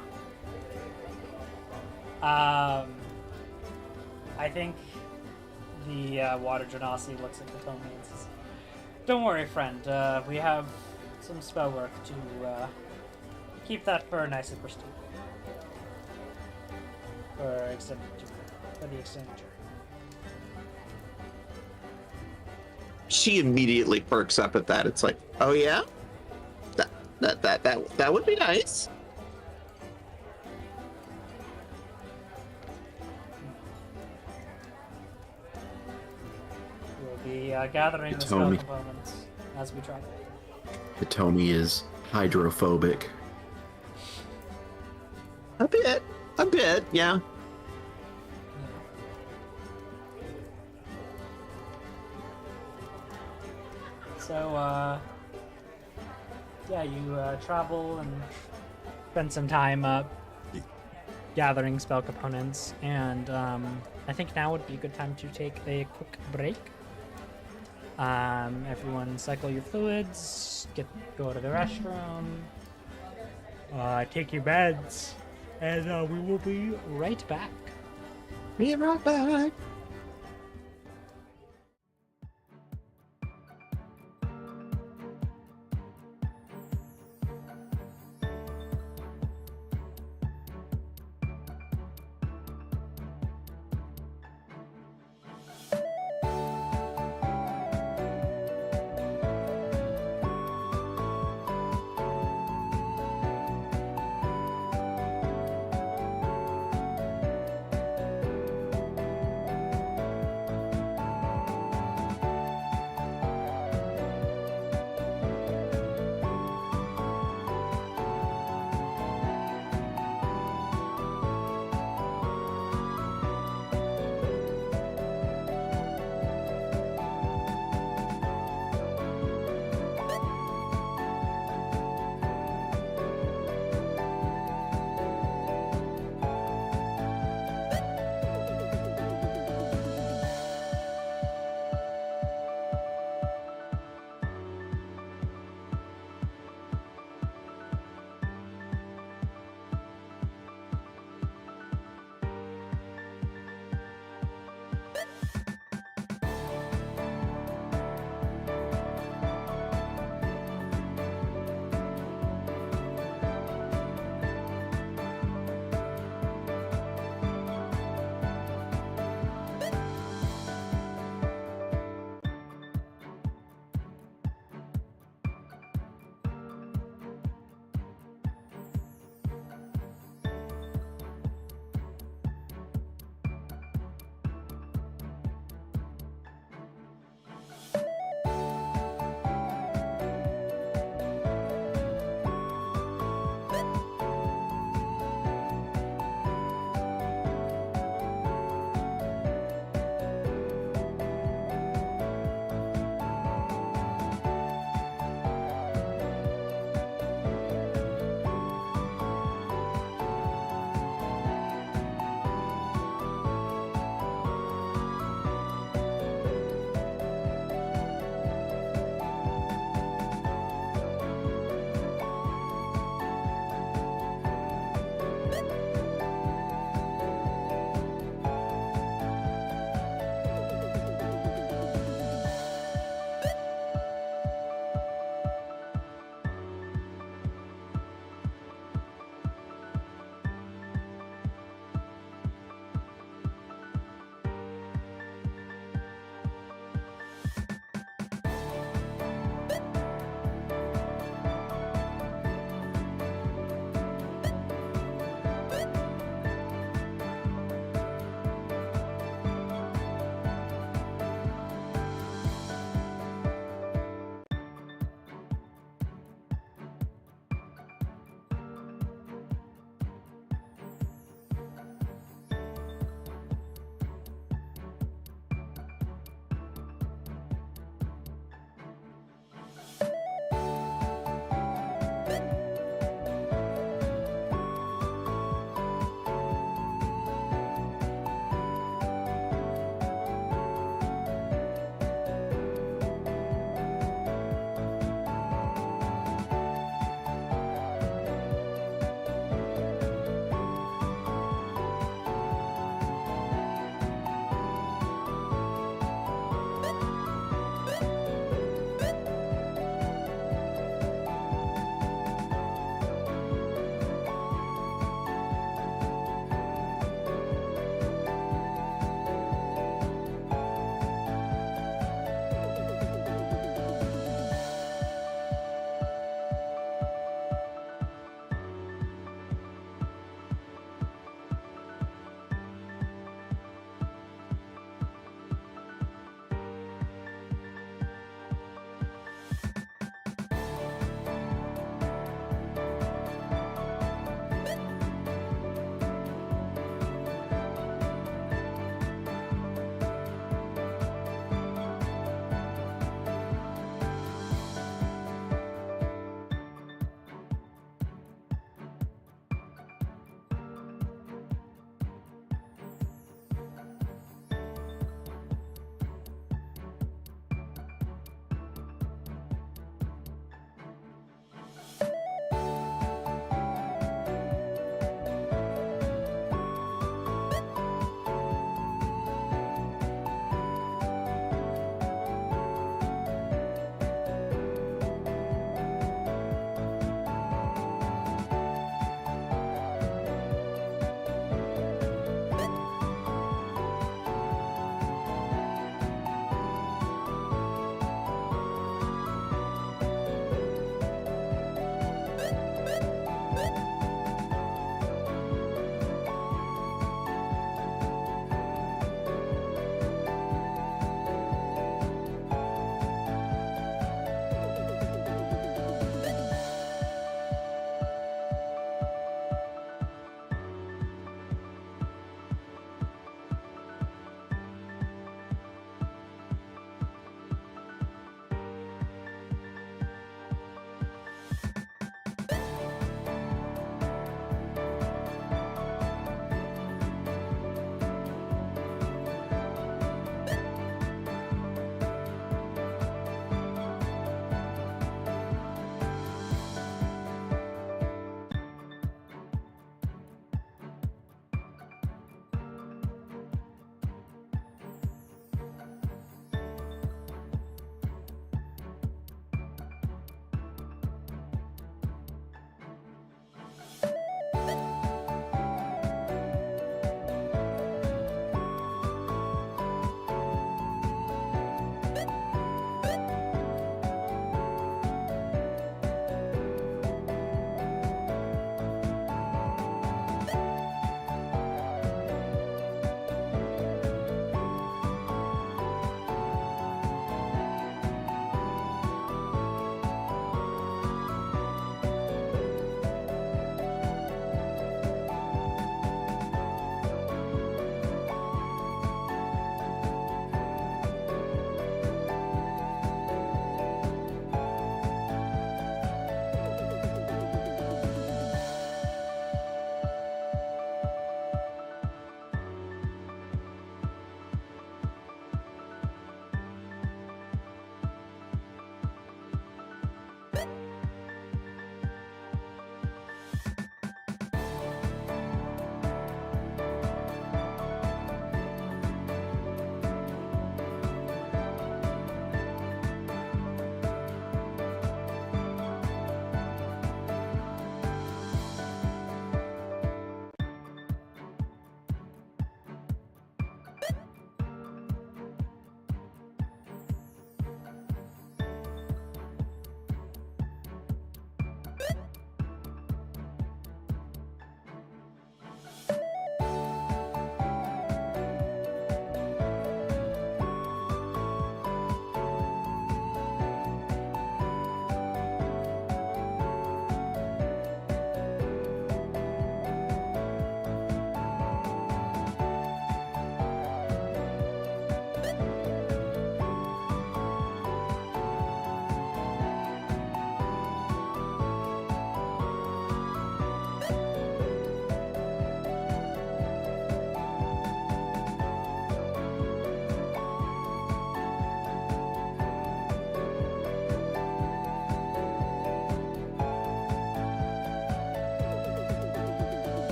I think the water genasi looks at Potomi and says, "Don't worry, friend. We have some spell work to keep that fur nice and pristine for the extended journey." She immediately perks up at that. It's like, oh yeah, that would be nice. We'll be gathering the spell Potomi. components as we travel. Hitomi is hydrophobic. A bit, yeah. So, yeah, you travel and spend some time gathering spell components, and I think now would be a good time to take a quick break. Everyone cycle your fluids, go to the restroom, take your beds, and we will be right back. Be right back.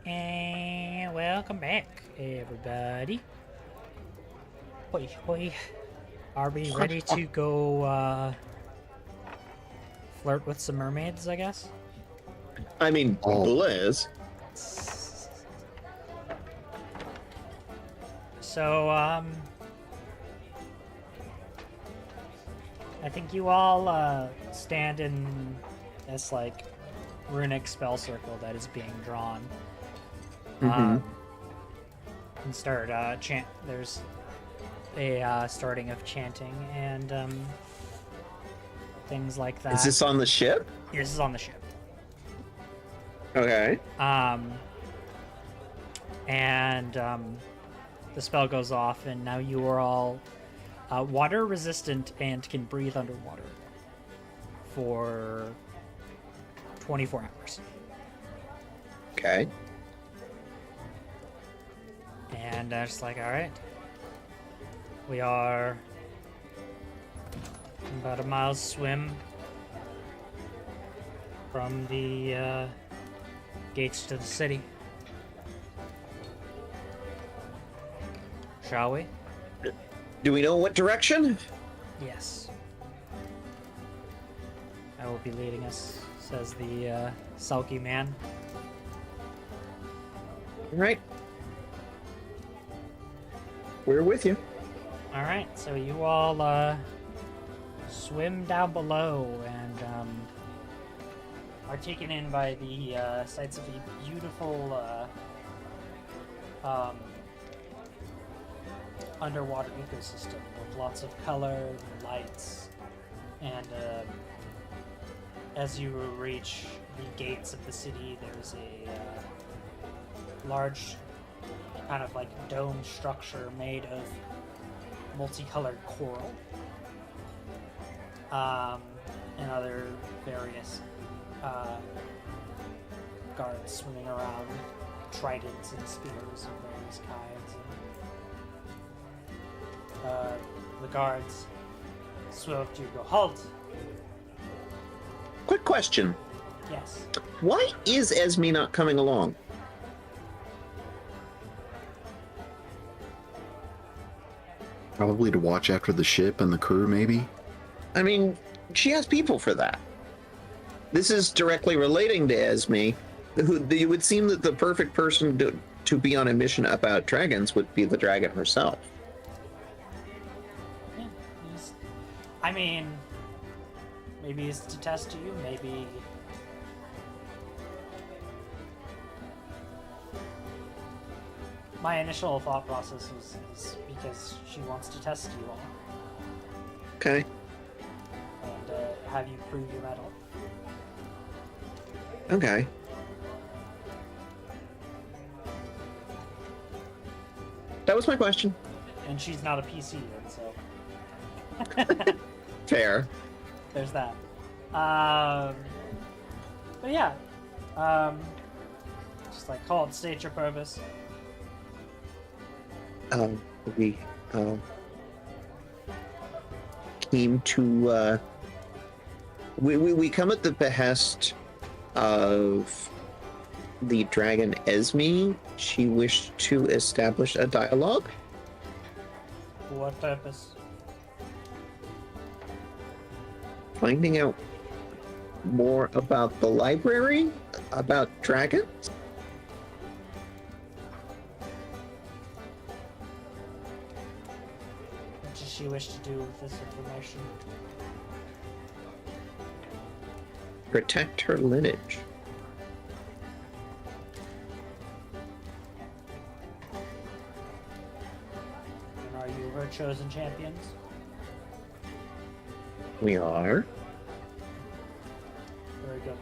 And welcome back, everybody. Hoi hoi. Are we ready to go flirt with some mermaids, I guess? I mean, Blizz. So, I think you all stand in this, like, runic spell circle that is being drawn. And start chant. There's a starting of chanting and things like that. Is this on the ship? This is on the ship. Okay. And the spell goes off, and now you are all water resistant and can breathe underwater for 24 hours. Okay. And just like, all right, we are about a mile's swim from the gates to the city. Shall we? Do we know what direction? Yes. I will be leading us, says the sulky man. All right. We're with you. All right, so you all swim down below and are taken in by the sights of a beautiful underwater ecosystem with lots of color and lights. And as you reach the gates of the city, there's a large kind of like dome structure made of multicolored coral and other various guards swimming around, tridents and spears of various kinds. And, the guards swim up to you, go, halt! Quick question. Yes. Why is Esme not coming along? Probably to watch after the ship and the crew, maybe? I mean, she has people for that. This is directly relating to Esme. It would seem that the perfect person to be on a mission about dragons would be the dragon herself. Yeah, I mean, maybe he's to test you, maybe... My initial thought process is because she wants to test you all Okay. and have you prove your mettle. Okay. That was my question. And she's not a PC yet, so Fair. there's that. But yeah, just like call it, state your purpose. We came to we come at the behest of the dragon Esme. She wished to establish a dialogue. For what purpose? Finding out more about the library, about dragons. What does she wish to do with this information? Protect her lineage. And are you her chosen champions? We are. Very good.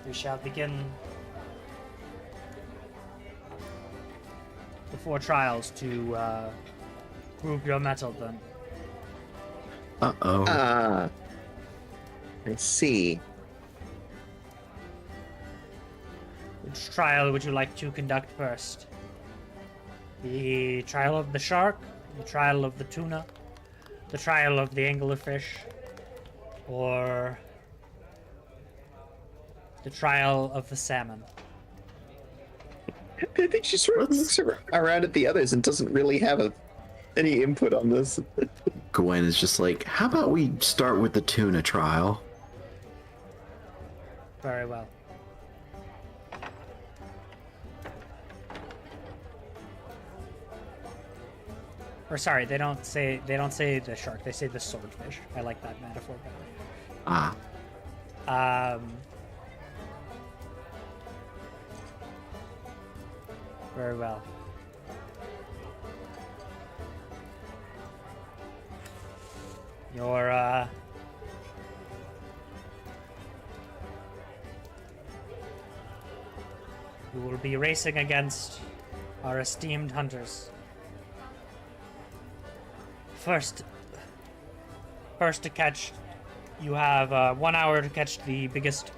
We shall begin the 4 trials to prove your mettle then. Uh-oh. I see. Which trial would you like to conduct first? The trial of the shark, the trial of the tuna, the trial of the anglerfish, or the trial of the salmon? I think she sort of looks around at the others and doesn't really have any input on this. Gwen is just like, how about we start with the tuna trial? Very well. Or sorry, they don't say the shark. They say the swordfish. I like that metaphor better. Ah. Very well. Your you will be racing against our esteemed hunters. First to catch, you have 1 hour to catch the biggest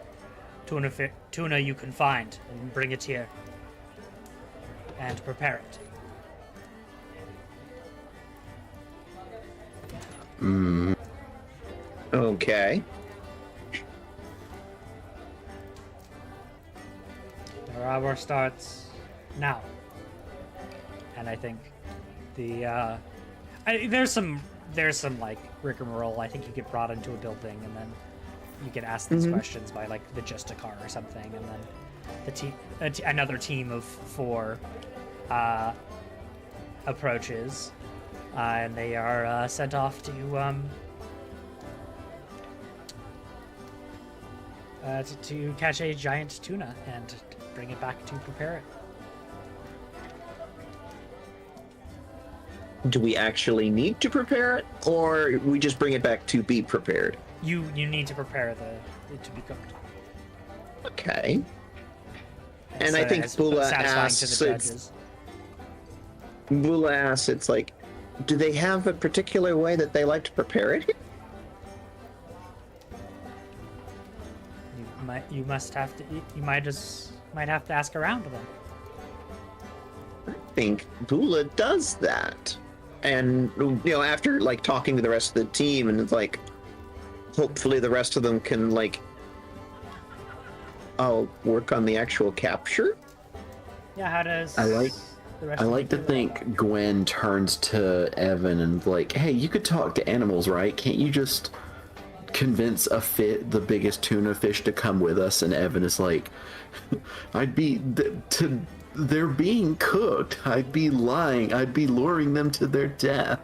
tuna you can find and bring it here and prepare it. Okay. Our hour starts now, and I think there's some like rigmarole. I think you get brought into a building, and then you get asked these questions by like the Justicar or something, and then another team of 4 approaches, and they are sent off to catch a giant tuna and bring it back to prepare it. Do we actually need to prepare it, or we just bring it back to be prepared? You need to prepare it to be cooked. Okay. And I think Bula asks, it's like, do they have a particular way that they like to prepare it? You must have to. You might have to ask around them. I think Bula does that. And, after, like, talking to the rest of the team, and it's like, hopefully the rest of them can, like, work on the actual capture? Yeah, how does... I like to do that? think Gwen turns to Evan and like, hey, you could talk to animals, right? Can't you just convince the biggest tuna fish to come with us? And Evan is like, they're being cooked. I'd be lying. I'd be luring them to their death.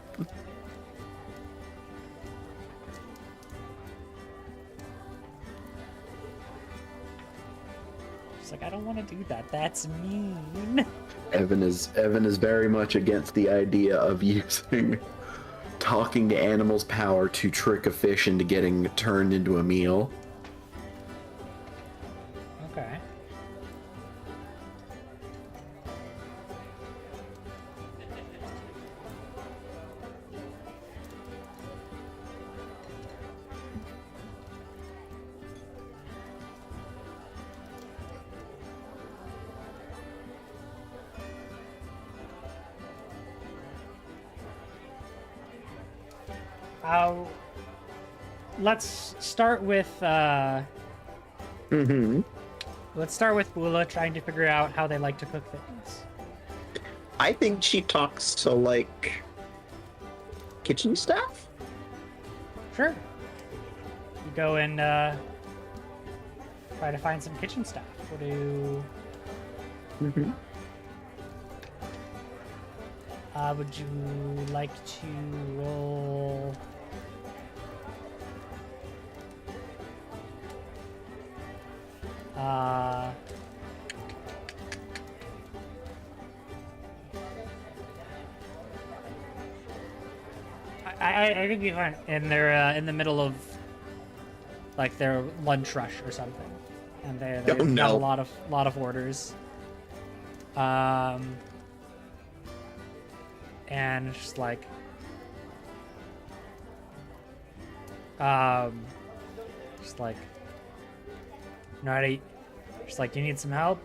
She's like, I don't want to do that. That's mean. Evan is very much against the idea of using talking to animals' power to trick a fish into getting turned into a meal. Okay. Let's start with let's start with Bula trying to figure out how they like to cook things. I think she talks to, like, kitchen staff? Sure. You go and try to find some kitchen staff. What do you... would you like to roll... I think you find, and they're in the middle of like their lunch rush or something, and they've got a lot of orders. And just like Naughty, just like, you need some help?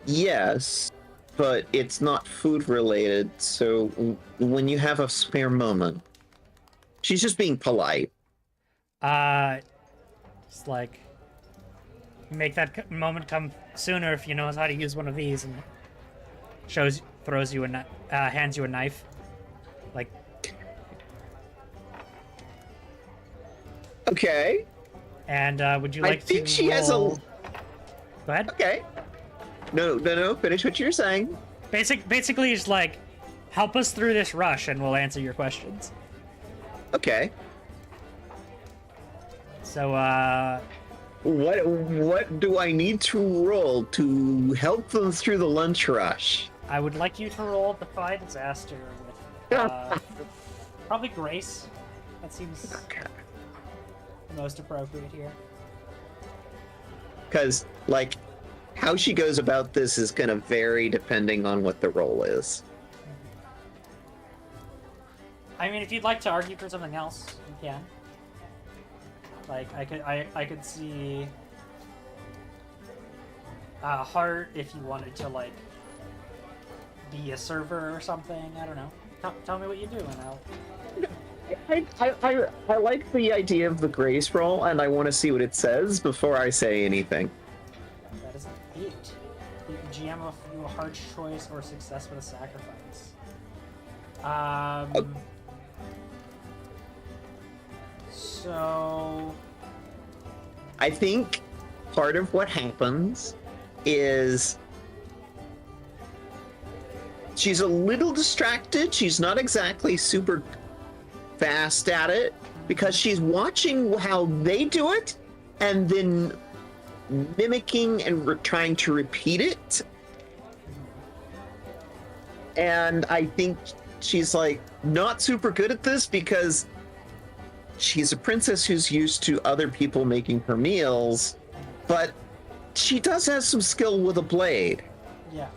Yes, but it's not food related, so when you have a spare moment. She's just being polite. Just like, make that moment come sooner if you know how to use one of these, and hands you a knife. Like, Okay. and would you like to? I think she has a. roll- Go ahead. Okay. No. Finish what you're saying. Basically, just like, help us through this rush, and we'll answer your questions. Okay. So, What do I need to roll to help them through the lunch rush? I would like you to roll Defy Disaster with probably Grace. That seems Okay. the most appropriate here. Because, like, how she goes about this is going to vary depending on what the role is. I mean, if you'd like to argue for something else, you can. Like, I could see Heart if you wanted to, like, be a server or something. I don't know. Tell me what you do, and I'll. I like the idea of the Grace roll, and I want to see what it says before I say anything. That is an 8. The GM will do a hard choice or success with a sacrifice. So I think part of what happens is she's a little distracted. She's not exactly super fast at it because she's watching how they do it and then mimicking and trying to repeat it. And I think she's like not super good at this because she's a princess who's used to other people making her meals, but she does have some skill with a blade. yeah.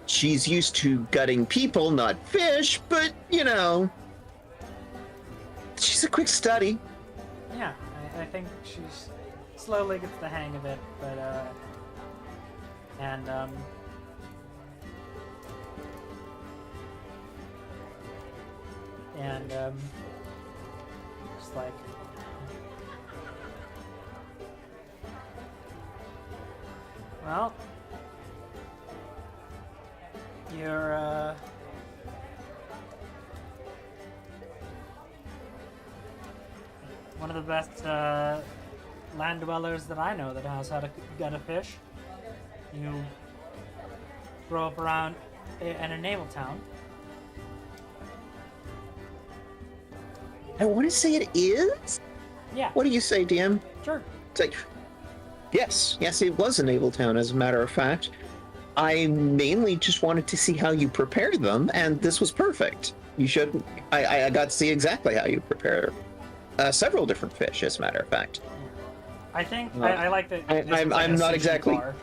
She's used to gutting people, not fish, but you know, she's a quick study. Yeah, I think she's slowly gets the hang of it, but and just like well, you're one of the best land dwellers that I know that knows how to gut a fish. You grow up around in a naval town. I want to say it is. Yeah, What do you say, DM? sure. It's like, yes, it was a naval town, as a matter of fact. I mainly just wanted to see how you prepare them, and this was perfect. You should. I got to see exactly how you prepare several different fish, as a matter of fact. I think I like that. I'm like a not sushi exactly- bar.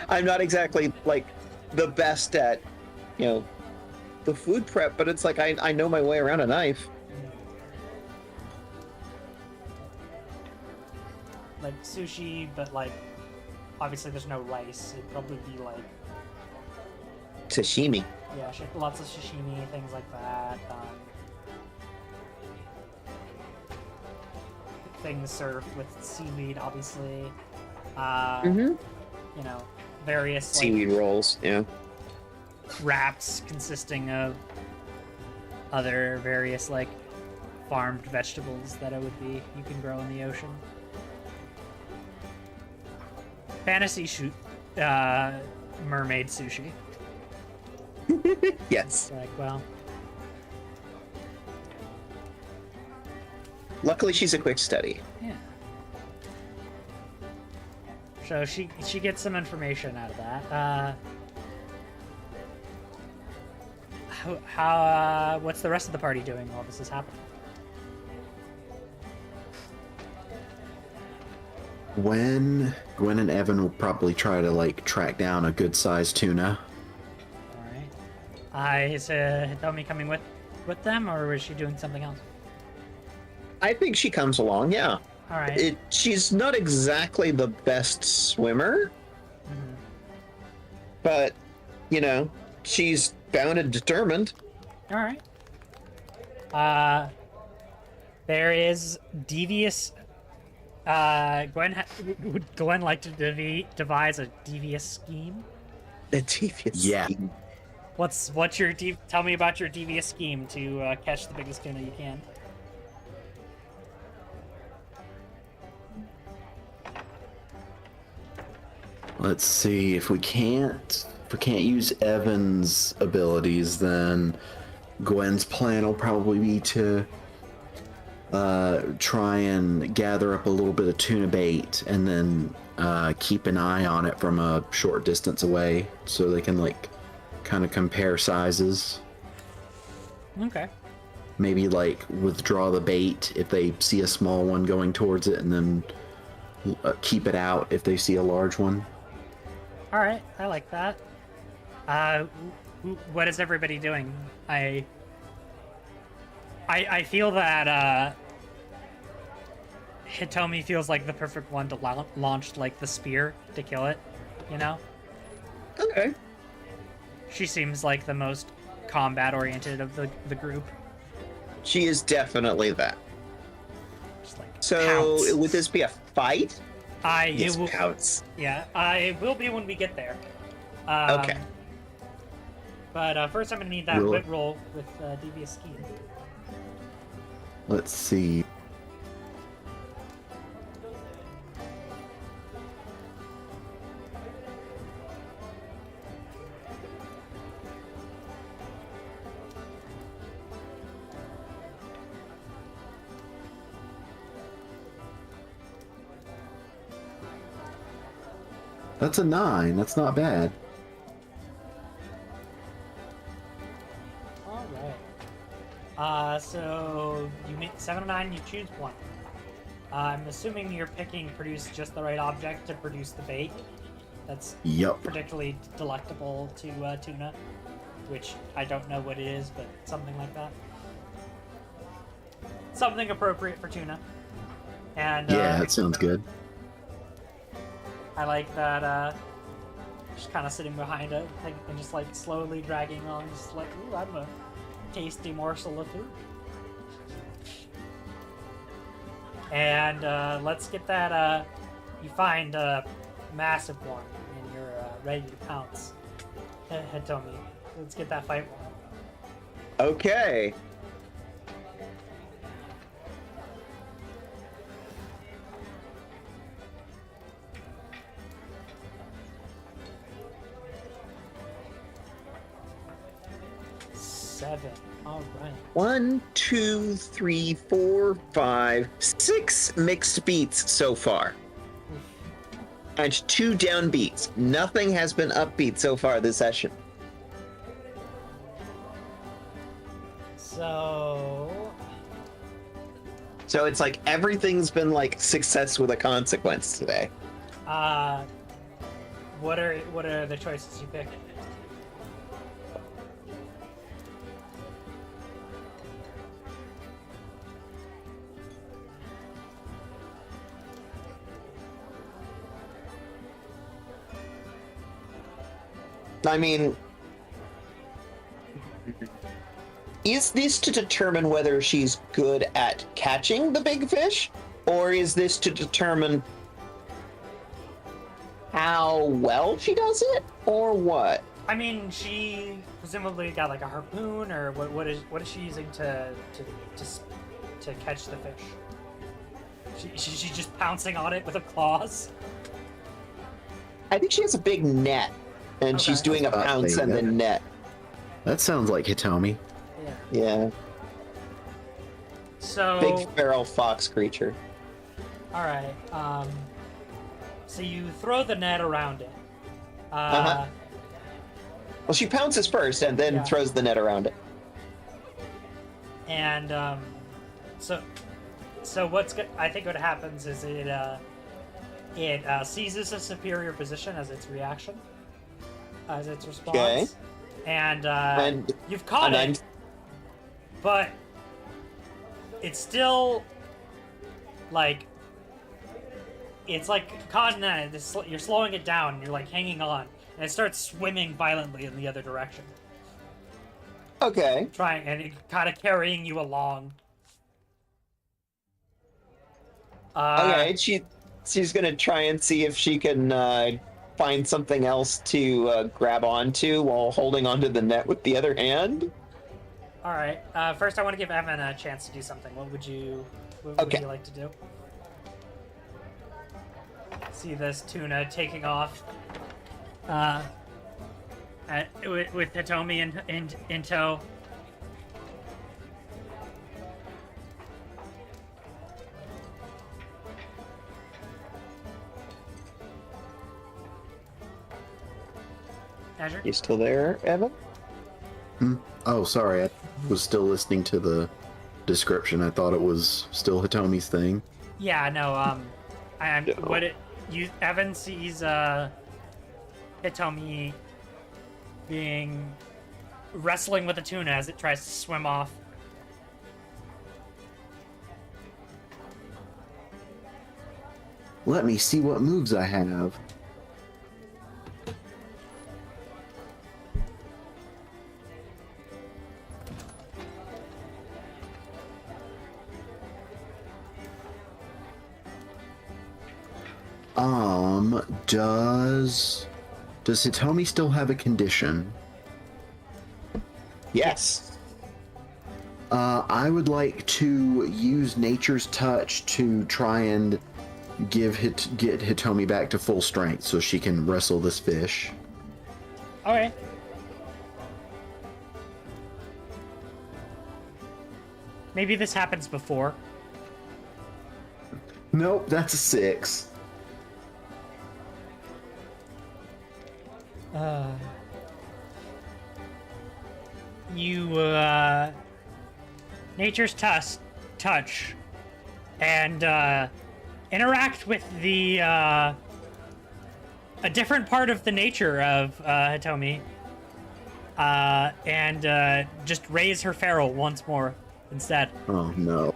I'm not exactly like the best at, you know, the food prep, but it's like I know my way around a knife. Like sushi, but like obviously there's no rice. It'd probably be like Sashimi. yeah, lots of sashimi, things like that. Things served with seaweed, obviously. You know, various like, Seaweed rolls, yeah. wraps consisting of other various like farmed vegetables that you can grow in the ocean. Fantasy mermaid sushi. Yes. It's like, well, Luckily, she's a quick study. yeah. So she gets some information out of that. What's the rest of the party doing while this is happening? Gwen and Evan will probably try to like track down a good sized tuna. All right. Is Hitomi coming with them, or is she doing something else? I think she comes along, yeah. All right. She's not exactly the best swimmer, Mhm. but, you know, she's bound and determined. All right. There is devious Would Gwen like to devise a devious scheme? The devious Yeah. scheme. What's your tell me about your devious scheme to catch the biggest tuna you can. Let's see if we can't use Evan's abilities, then Gwen's plan will probably be to try and gather up a little bit of tuna bait and then keep an eye on it from a short distance away so they can like kind of compare sizes. Okay. Maybe like withdraw the bait if they see a small one going towards it, and then keep it out if they see a large one. All right, I like that. What is everybody doing? I feel that Hitomi feels like the perfect one to launch like the spear to kill it. You know, Okay. she seems like the most combat oriented of the group. She is definitely that. Just like So pounce. would this be a fight? It will, Pounce. yeah, it will be when we get there. Okay. But first, I'm gonna need that Will- wit roll with devious scheme. Let's see. That's a 9. That's not bad. All right. So you make 7 of 9. You choose one. I'm assuming you're picking produce just the right object to produce the bait. That's Yup. particularly delectable to tuna, which I don't know what it is, but something like that. Something appropriate for tuna. And Yeah, that sounds good. I like that. Just kind of sitting behind it and just like slowly dragging along, just like, ooh, I'm a tasty morsel of food. And let's get that. You find a massive one, and you're ready to pounce. Hitomi, let's get that fight one. Okay. Seven. All right. 1, 2, 3, 4, 5, 6 mixed beats so far. And 2 down beats. Nothing has been upbeat so far this session. So. So it's like everything's been like success with a consequence today. What are the choices you pick? I mean, is this to determine whether she's good at catching the big fish? Or is this to determine how well she does it? Or what? I mean, she presumably got like a harpoon, or what is she using to catch the fish? She's just pouncing on it with her claws. I think she has a big net, and Okay. she's doing a pounce and the net. That sounds like Hitomi. Yeah. Yeah, So. big feral fox creature. All right. So you throw the net around it. Uh-huh. Well, she pounces first and then Yeah. throws the net around it. And so what's good? I think what happens is it seizes a superior position as its reaction, as its response. Okay. And you've caught and it, but it's still like it's like caught in that. You're slowing it down. And you're like hanging on, and it starts swimming violently in the other direction, Okay. trying and it kind of carrying you along. Okay, she's gonna try and see if she can find something else to grab onto while holding onto the net with the other hand. All right. First, I want to give Evan a chance to do something. What would you Okay. like to do? See this tuna taking off with Hitomi in tow. Azure? You still there, Evan? Oh, sorry. I was still listening to the description. I thought it was still Hitomi's thing. Yeah, no, Evan sees Hitomi wrestling with a tuna as it tries to swim off. Let me see what moves I have. Does Hitomi still have a condition? Yes. I would like to use Nature's Touch to try and get Hitomi back to full strength so she can wrestle this fish. Okay. Maybe this happens before. Nope, that's a 6. You Nature's touch and interact with the a different part of the nature of Hitomi, and just raise her feral once more instead. Oh no.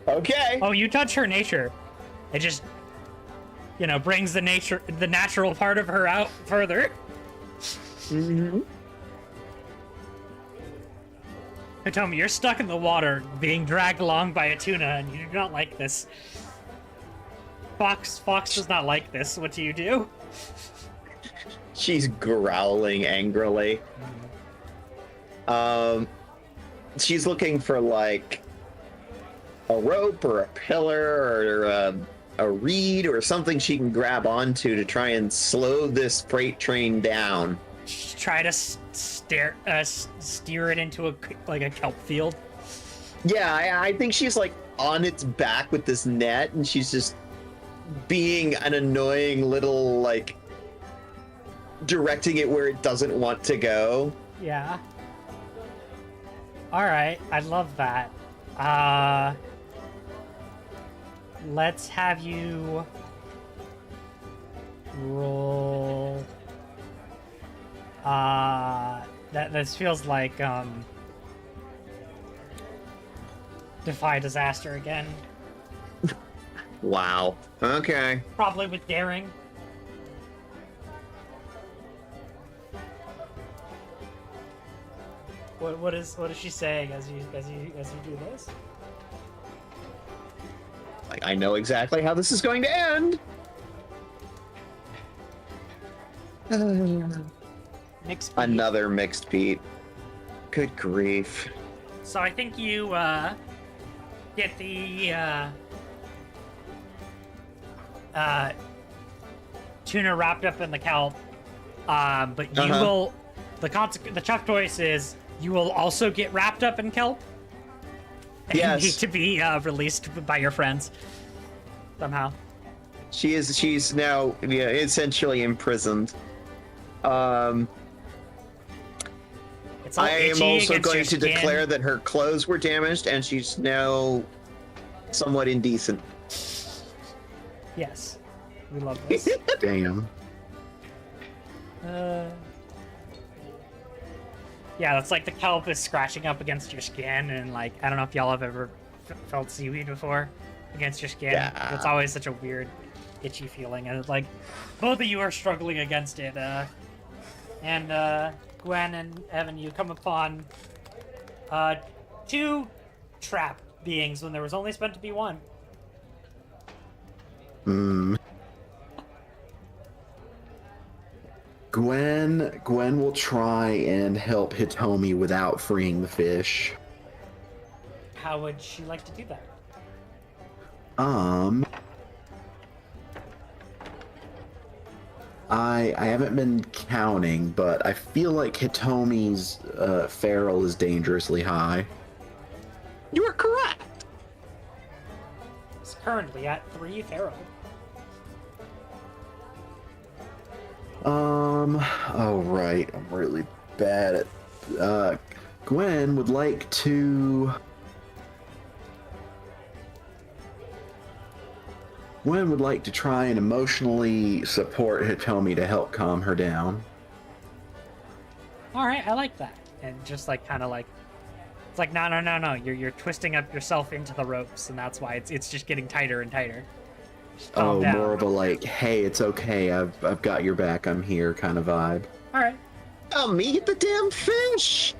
Okay. Oh, you touch her nature. It just, brings the natural part of her out further. Mm-hmm. Hitomi, you're stuck in the water, being dragged along by a tuna, and you do not like this. Fox does not like this. What do you do? She's growling angrily. She's looking for like a rope or a pillar or a reed or something she can grab onto to try and slow this freight train down. Try to steer it into a kelp field. Yeah, I think she's like on its back with this net, and she's just being an annoying little like directing it where it doesn't want to go. Yeah. All right, I love that. Let's have you roll. This feels like defy disaster again. Wow. Okay. Probably with daring. What is she saying as you do this? Like, I know exactly how this is going to end. Mixed beat. Another mixed Pete. Good grief. So I think you get the tuna wrapped up in the kelp, but you will. The chuck choice is you will also get wrapped up in kelp. And Yes. need to be released by your friends somehow. She's now essentially imprisoned. It's all I am itchy also against going your to skin. declare that her clothes were damaged and she's now somewhat indecent. Yes, we love this. Damn. Yeah, that's like the kelp is scratching up against your skin, and like I don't know if y'all have ever felt seaweed before against your skin. Yeah. It's always such a weird, itchy feeling, and it's like both of you are struggling against it. And Gwen and Evan, you come upon two trapped beings when there was only meant to be one. Hmm. Gwen will try and help Hitomi without freeing the fish. How would she like to do that? I haven't been counting, but I feel like Hitomi's feral is dangerously high. You are correct. It's currently at 3 feral. Oh right, I'm really bad at. Gwen would like to. Gwen would like to try and emotionally support Hitomi to help calm her down. All right, I like that. And just like kind of like, it's like no. You're twisting up yourself into the ropes, and that's why it's just getting tighter and tighter. Just calm down. More of a like, hey, it's okay, I've got your back, I'm here kind of vibe. All right. Oh, me get the damn fish.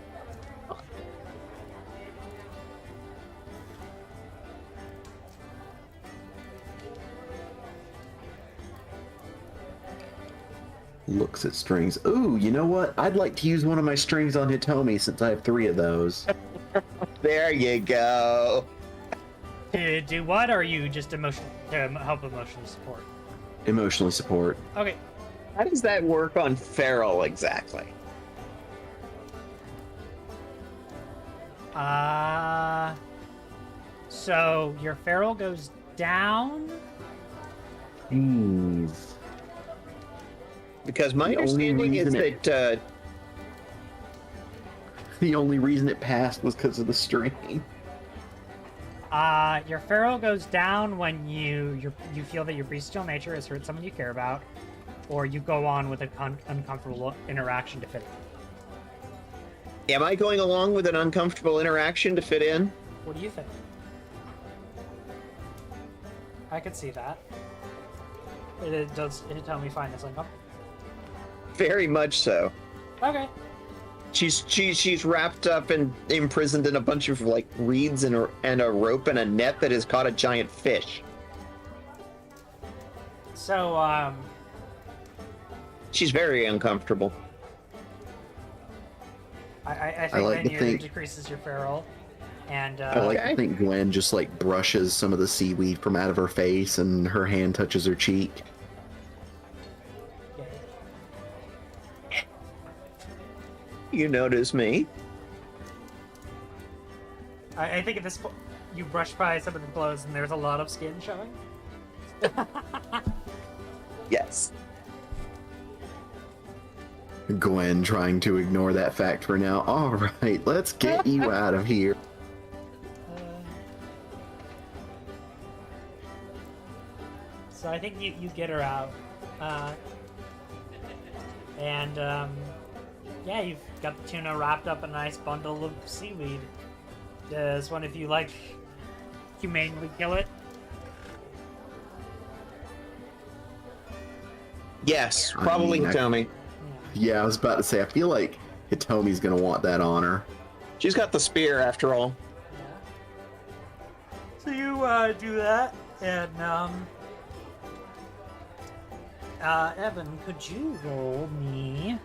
Looks at strings. Ooh, you know what? I'd like to use one of my strings on Hitomi since I have 3 of those. There you go. To do what, or are you just to help emotional support? Emotionally support. Okay. How does that work on feral exactly? So your feral goes down. Jeez. Because my The only understanding is reason that The only reason it passed was because of the string. Your feral goes down when you feel that your bestial nature has hurt someone you care about, or you go on with an uncomfortable interaction to fit in. am I going along with an uncomfortable interaction to fit in? What do you think? I could see that. It does tell me fine as uncomfortable. Very much so. Okay. She's wrapped up and imprisoned in a bunch of like reeds and a rope and a net that has caught a giant fish. So She's very uncomfortable. I think like then to think- decreases your feral, and I like Okay. to think Gwen just like brushes some of the seaweed from out of her face and her hand touches her cheek. yeah. You notice me. I think at this point you brush by some of the clothes and there's a lot of skin showing. Yes. Gwen trying to ignore that fact for now. All right, let's get you out of here. So I think you get her out, and yeah, you've got the tuna wrapped up in a nice bundle of seaweed. Does one of you like humanely kill it? Yes, I probably mean, Hitomi. Yeah, I was about to say, I feel like Hitomi's gonna want that honor. She's got the spear after all. Yeah. So you do that, and Evan, could you roll me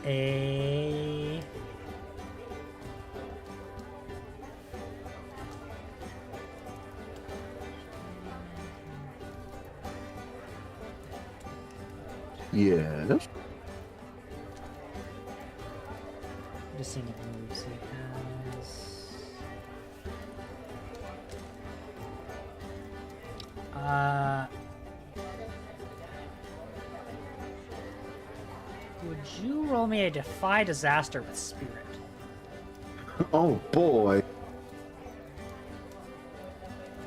a Yes. just seeing what moves he has. Would you roll me a defy disaster with spirit? Oh boy.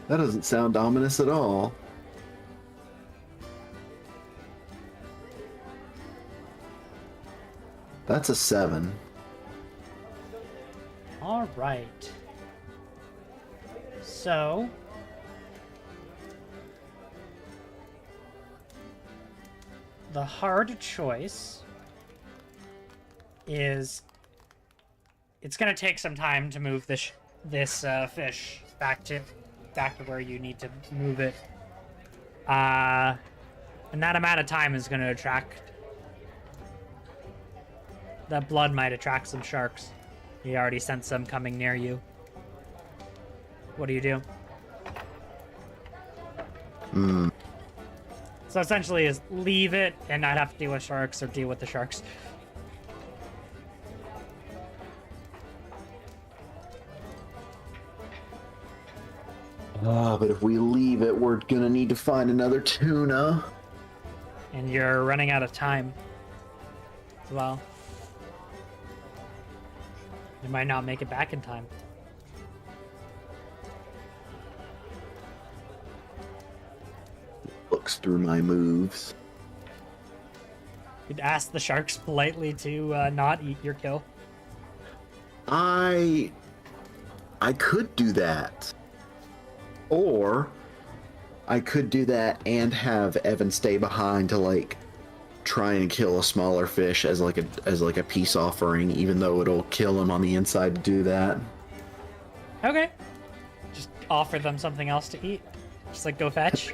That doesn't sound ominous at all. That's a 7. All right. So, the hard choice is it's gonna take some time to move this fish back to where you need to move it. And that amount of time is gonna attract. That blood might attract some sharks. You already sense them coming near you. What do you do? So essentially is leave it and not have to deal with sharks or deal with the sharks. But if we leave it, we're gonna need to find another tuna. And you're running out of time as well. You might not make it back in time. Looks through my moves. You'd ask the sharks politely to not eat your kill. I could do that. Or I could do that and have Evan stay behind to like try and kill a smaller fish as like a peace offering, even though it'll kill him on the inside to do that. Okay. Just offer them something else to eat. Just like go fetch.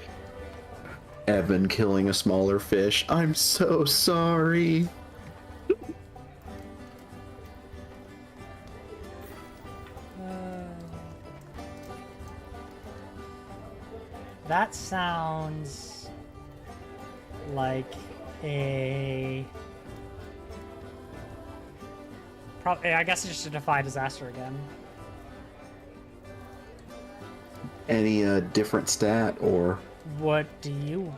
Evan killing a smaller fish. I'm so sorry. That sounds like a... I guess it's just a defy disaster again. Any different stat or... What do you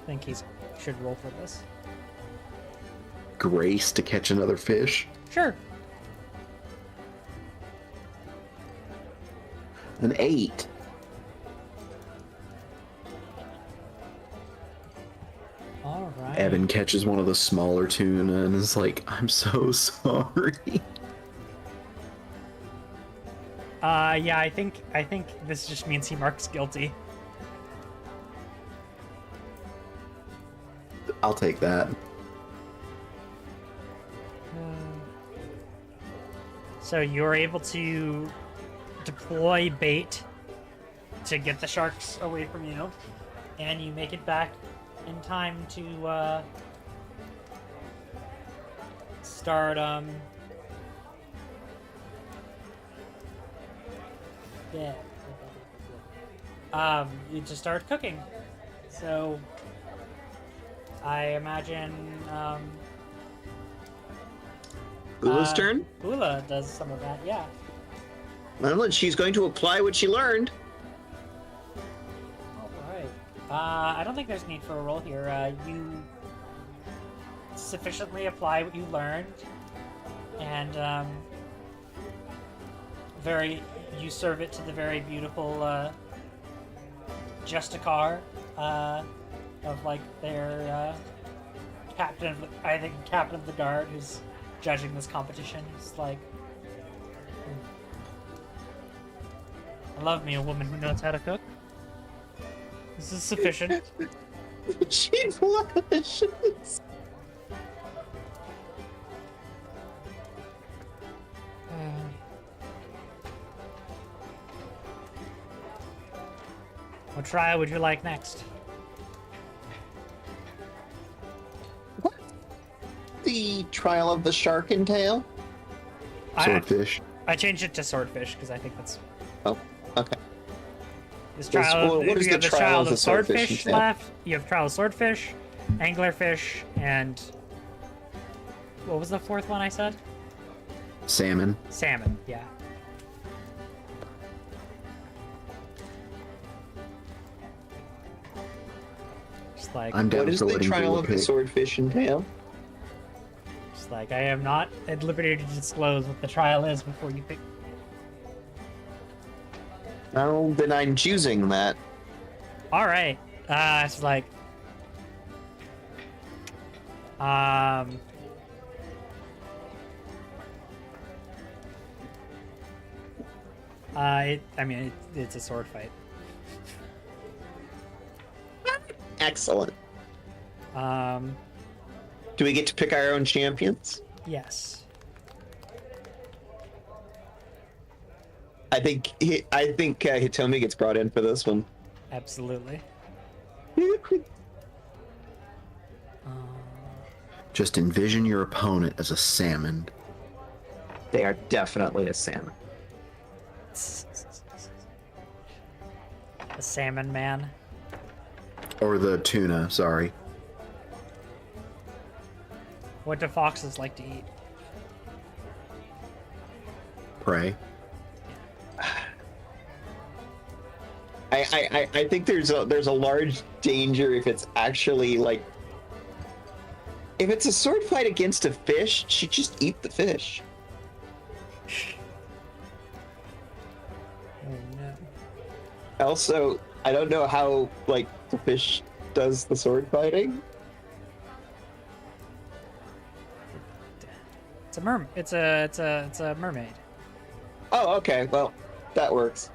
think he should roll for this? Grace to catch another fish? Sure. An 8. All right. Evan catches one of the smaller tuna and is like, I'm so sorry. Yeah, I think this just means he marks guilty. I'll take that. So you're able to deploy bait to get the sharks away from you, and you make it back in time to start you just start cooking. So I imagine Ula's turn. Ula does some of that, yeah. Well, and she's going to apply what she learned. All right. I don't think there's need for a roll here. You sufficiently apply what you learned, and you serve it to the very beautiful Justicar of like their captain. I think captain of the guard who's judging this competition. It's like, I love me a woman who knows how to cook. This is sufficient. She blushes. What trial would you like next? What? The trial of the shark and tail? Swordfish. I changed it to swordfish because I think that's Oh, okay. this trial. What is You have the the trial trial of the of swordfish swordfish entail? left. You have trial of swordfish, anglerfish, and what was the fourth one I said? Salmon. Salmon. Yeah. Just like I'm down What is for the letting trial Ula of the pick. swordfish and tail? Just like I am not at liberty to disclose what the trial is before you pick. Well, then I'm choosing that. All right. It's like, it's a sword fight. Excellent. Do we get to pick our own champions? Yes. I think Hitomi gets brought in for this one. Absolutely. Just envision your opponent as a salmon. They are definitely a salmon. A salmon man. Or the tuna, sorry. What do foxes like to eat? Prey. I think there's a large danger if it's actually like, if it's a sword fight against a fish, she'd just eat the fish. Oh no. Also, I don't know how like the fish does the sword fighting. It's a mermaid. Oh, okay. Well, that works.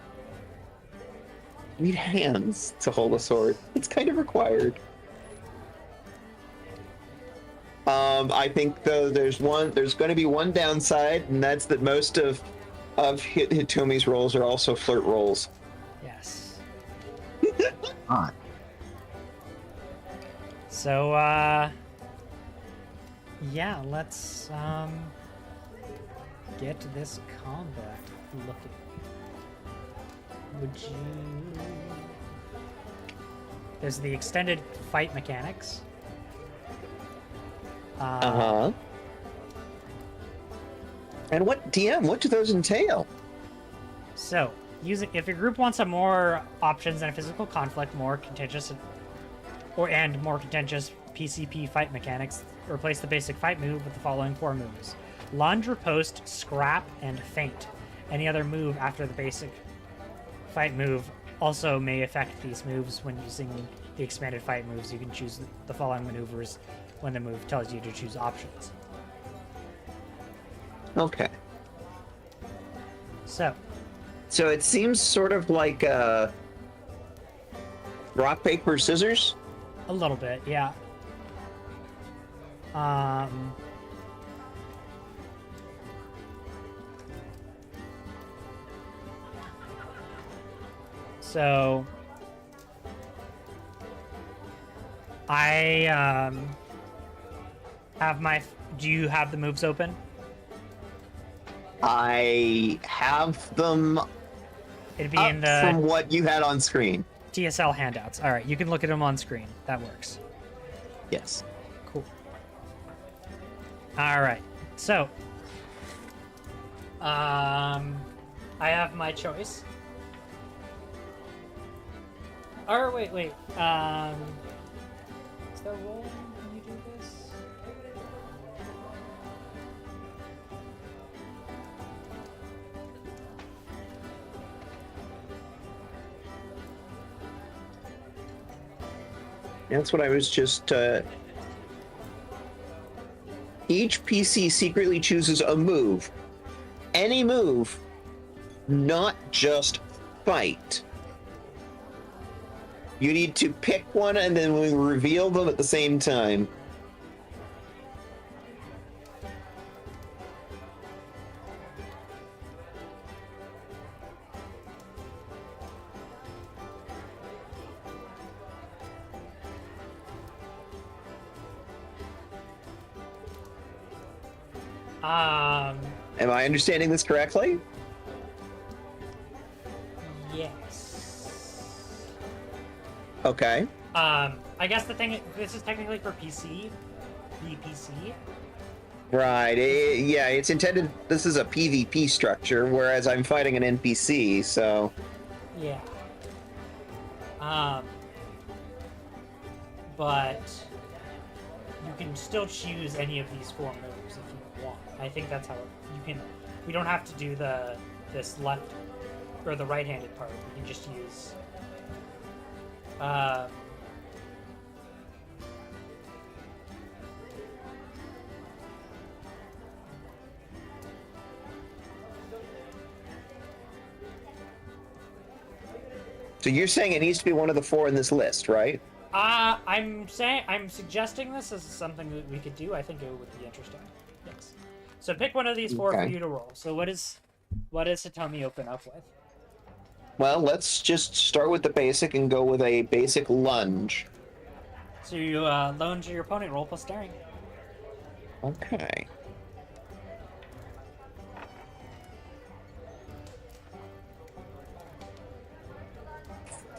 You need hands to hold a sword. It's kind of required. I think though there's going to be one downside, and that's that most of Hitomi's roles are also flirt roles. Yes. Hot. So yeah, let's get this combat looking. Would you... There's the extended fight mechanics. Uh-huh. And what do those entail? So, if your group wants some more options than physical conflict, more contentious PCP fight mechanics, replace the basic fight move with the following 4 moves: lunge, riposte, scrap, and feint. Any other move after the basic fight move also may affect these moves. When using the expanded fight moves, you can choose the following maneuvers when the move tells you to choose options. Okay. So it seems sort of like rock, paper, scissors. a little bit, yeah. So I have my. Do you have the moves open? I have them It'd be up in the from what you had on screen. TSL handouts. All right, you can look at them on screen. That works. Yes. Cool. All right. So, I have my choice. Or wait. Is there rolling when you do this? That's what I was just. Each PC secretly chooses a move. Any move, not just fight. You need to pick one and then we reveal them at the same time. Am I understanding this correctly? Yes. Okay. I guess this is technically for PC. The PC. Right. Yeah, it's intended. This is a PvP structure, whereas I'm fighting an NPC, so. Yeah. But you can still choose any of these 4 moves if you want. I think that's how you can. We don't have to do this left or the right-handed part. We can just use. So you're saying it needs to be one of the 4 in this list, right? I'm suggesting this as something that we could do. I think it would be interesting. Yes. So pick one of these 4 for Okay. you to roll. So what is What does Hitomi open up with? Well, let's just start with the basic and go with a basic lunge. So you lunge your opponent, roll plus daring. Okay.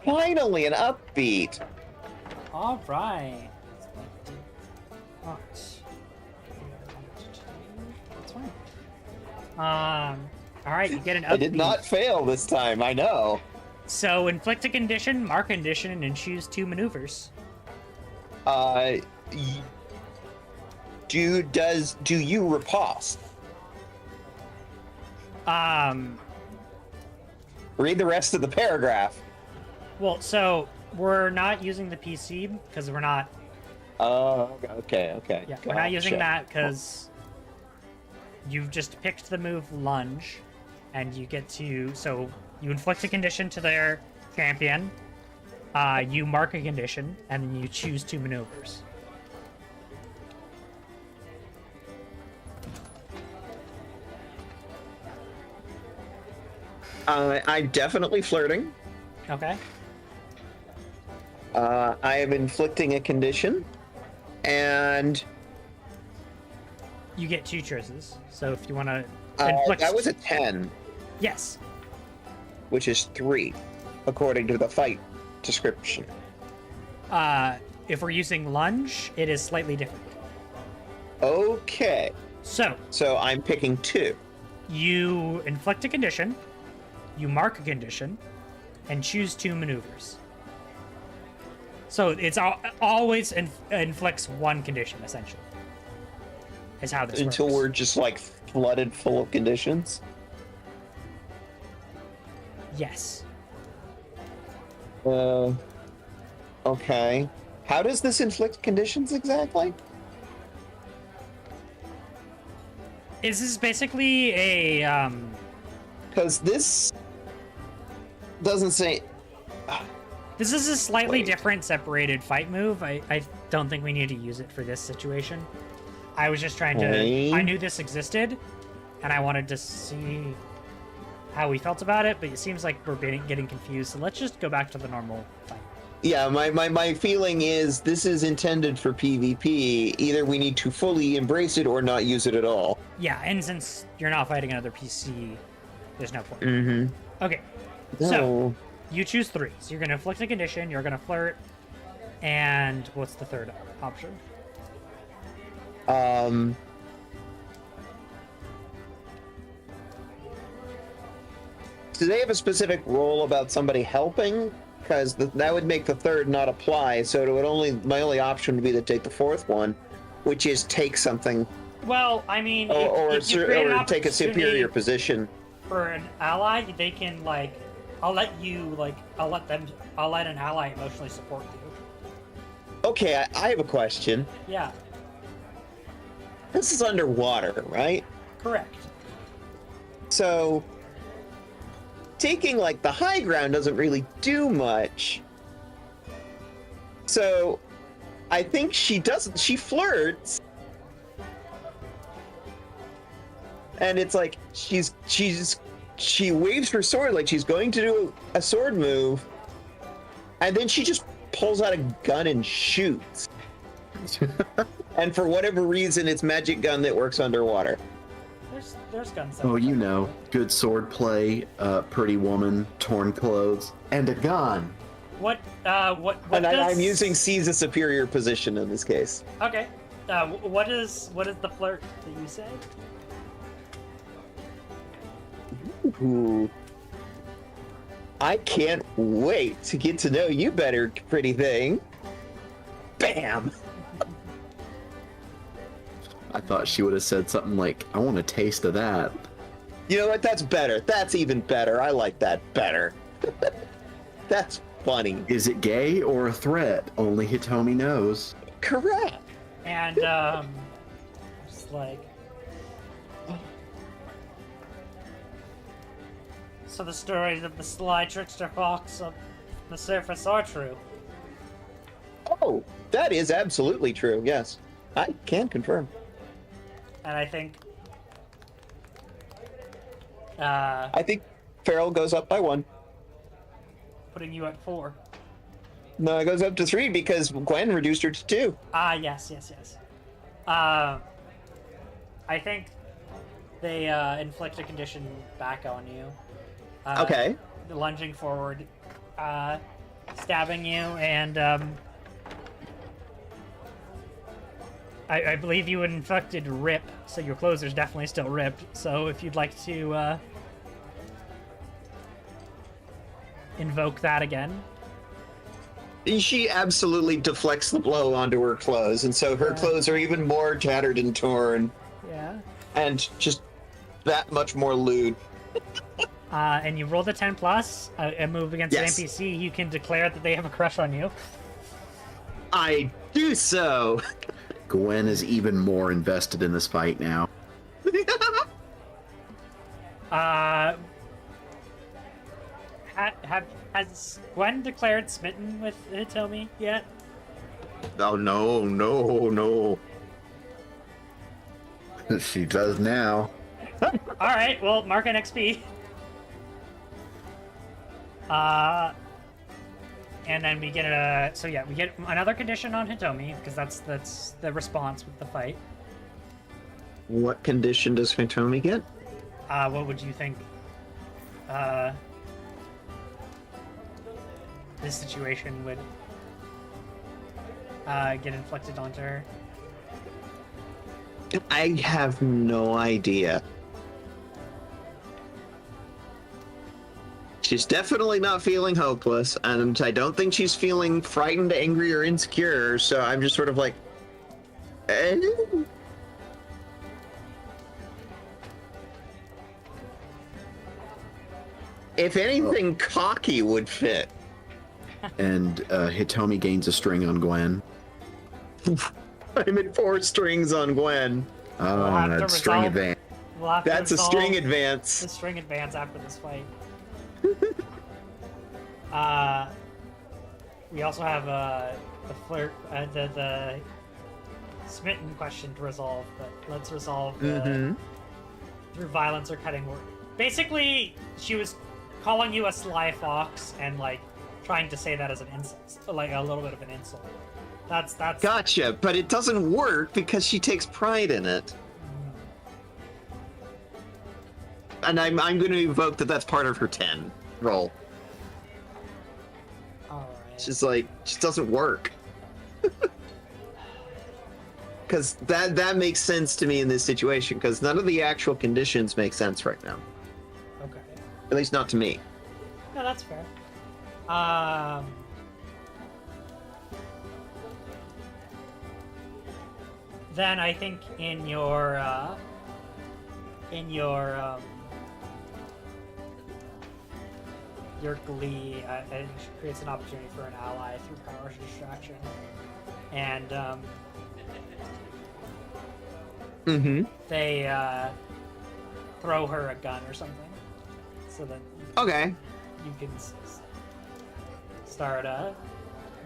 Finally, an upbeat. All right. That's fine. All right, you get an upbeat. I did not fail this time, I know. So inflict a condition, mark a condition, and choose 2 maneuvers. Do you riposte? Read the rest of the paragraph. Well, so we're not using the PC because we're not. Oh, okay. Yeah, we're not using that because you've just picked the move lunge, and you get to. So you inflict a condition to their champion. You mark a condition, and then you choose 2 maneuvers. I'm definitely flirting. Okay. I am inflicting a condition, and You get 2 choices. So if you want to inflict. that was a 10, Yes. which is 3, according to the fight description. If we're using lunge, it is slightly different. Okay, So so I'm picking 2. you inflict a condition, you mark a condition, and choose 2 maneuvers. So it's always inflicts 1 condition, essentially. Is how this Until works. we're just like flooded full of conditions. Yes. Okay. How does this inflict conditions exactly? This is basically a Because this doesn't say. This is a slightly Wait. different separated fight move. I don't think we need to use it for this situation. I was just trying to. Okay. I knew this existed, and I wanted to see how we felt about it, but it seems like we're getting confused. So let's just go back to the normal fight. Yeah, my feeling is this is intended for PvP. Either we need to fully embrace it or not use it at all. Yeah, and since you're not fighting another PC, there's no point. Mm-hmm. Okay, No. so you choose 3. So you're going to inflict a condition, you're going to flirt, and what's the third option? Do they have a specific rule about somebody helping? Because that would make the third not apply. So it would my only option would be to take the 4th one, which is take something Well, I mean, or if you create an take a superior opportunity position. for an ally, they can I'll let an ally emotionally support you. Okay, I have a question. Yeah, This is underwater, right? correct. So taking the high ground doesn't really do much. So I think she flirts. And it's like she waves her sword like she's going to do a sword move. And then she just pulls out a gun and shoots. And for whatever reason, it's magic gun that works underwater. There's guns. Oh, you know, good sword play, pretty woman, torn clothes, and a gun. What And does... I'm using C as a superior position in this case. Okay. What is the flirt that you said? Ooh. I can't wait to get to know you better, pretty thing. Bam! I thought she would have said something like, I want a taste of that. You know what? That's better. That's even better. I like that better. That's funny. Is it gay or a threat? Only Hitomi knows. Correct. And just so the stories of the sly trickster fox on the surface are true. Oh, that is absolutely true. Yes, I can confirm. And I think I think Farrell goes up by 1. putting you at 4. No, it goes up to 3 because Gwen reduced her to 2. Yes. I think they inflict a condition back on you. Okay. Lunging forward, stabbing you, and I believe you inflicted rip, so your clothes are definitely still ripped. So if you'd like to invoke that again. She absolutely deflects the blow onto her clothes, and so her clothes are even more tattered and torn. Yeah. And just that much more lewd. And you rolled a 10 plus, a move against Yes. an NPC, you can declare that they have a crush on you. I do so. Gwen is even more invested in this fight now. Has Gwen declared smitten with Hitomi yet? Oh, no. She does now. Alright, well, mark an XP. And then we get we get another condition on Hitomi, because that's the response with the fight. What condition does Hitomi get? What would you think, this situation would, get inflicted onto her? I have no idea. She's definitely not feeling hopeless, and I don't think she's feeling frightened, angry, or insecure, so I'm just sort of like... If anything, cocky would fit. And Hitomi gains a string on Gwen. I'm at 4 strings on Gwen. We'll have to That string resolve- advance. We'll have to That's a resolve string advance. the string advance after this fight. We also have the flirt, the smitten question to resolve, but let's resolve through violence or cutting word. Basically, she was calling you a sly fox and like trying to say that as an insult, like a little bit of an insult. That's Gotcha, but it doesn't work because she takes pride in it. And I'm going to evoke that's part of her 10 roll. all right. It's just like, just doesn't work. Because that makes sense to me in this situation, because none of the actual conditions make sense right now. Okay. At least not to me. No, that's fair. Then I think in your glee, it creates an opportunity for an ally through power distraction, and they throw her a gun or something, so that Okay. you can start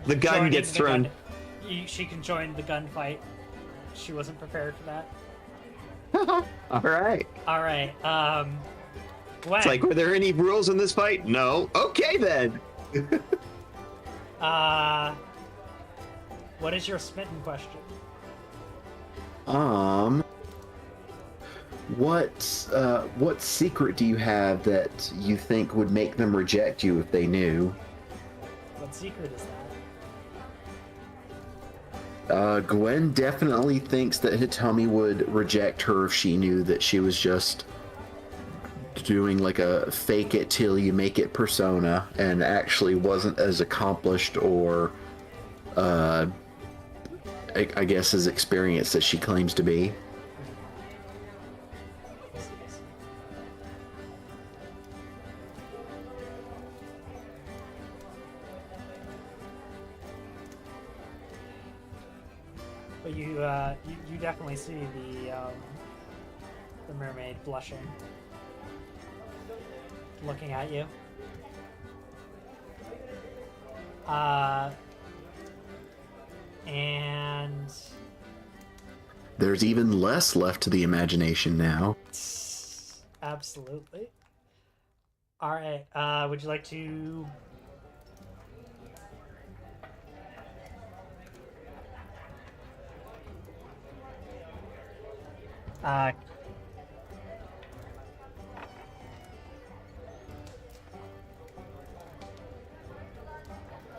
The gun joining gets the thrown. gun- she can join the gunfight. She wasn't prepared for that. All right. All right. Gwen. It's like, were there any rules in this fight? No. Okay, then. What is your smitten question? What secret do you have that you think would make them reject you if they knew? What secret is that? Gwen definitely thinks that Hitomi would reject her if she knew that she was just doing like a fake it till you make it persona and actually wasn't as accomplished or I guess as experienced as she claims to be. But you definitely see the mermaid blushing, looking at you. And There's even less left to the imagination now. absolutely. All right. Would you like to? Uh,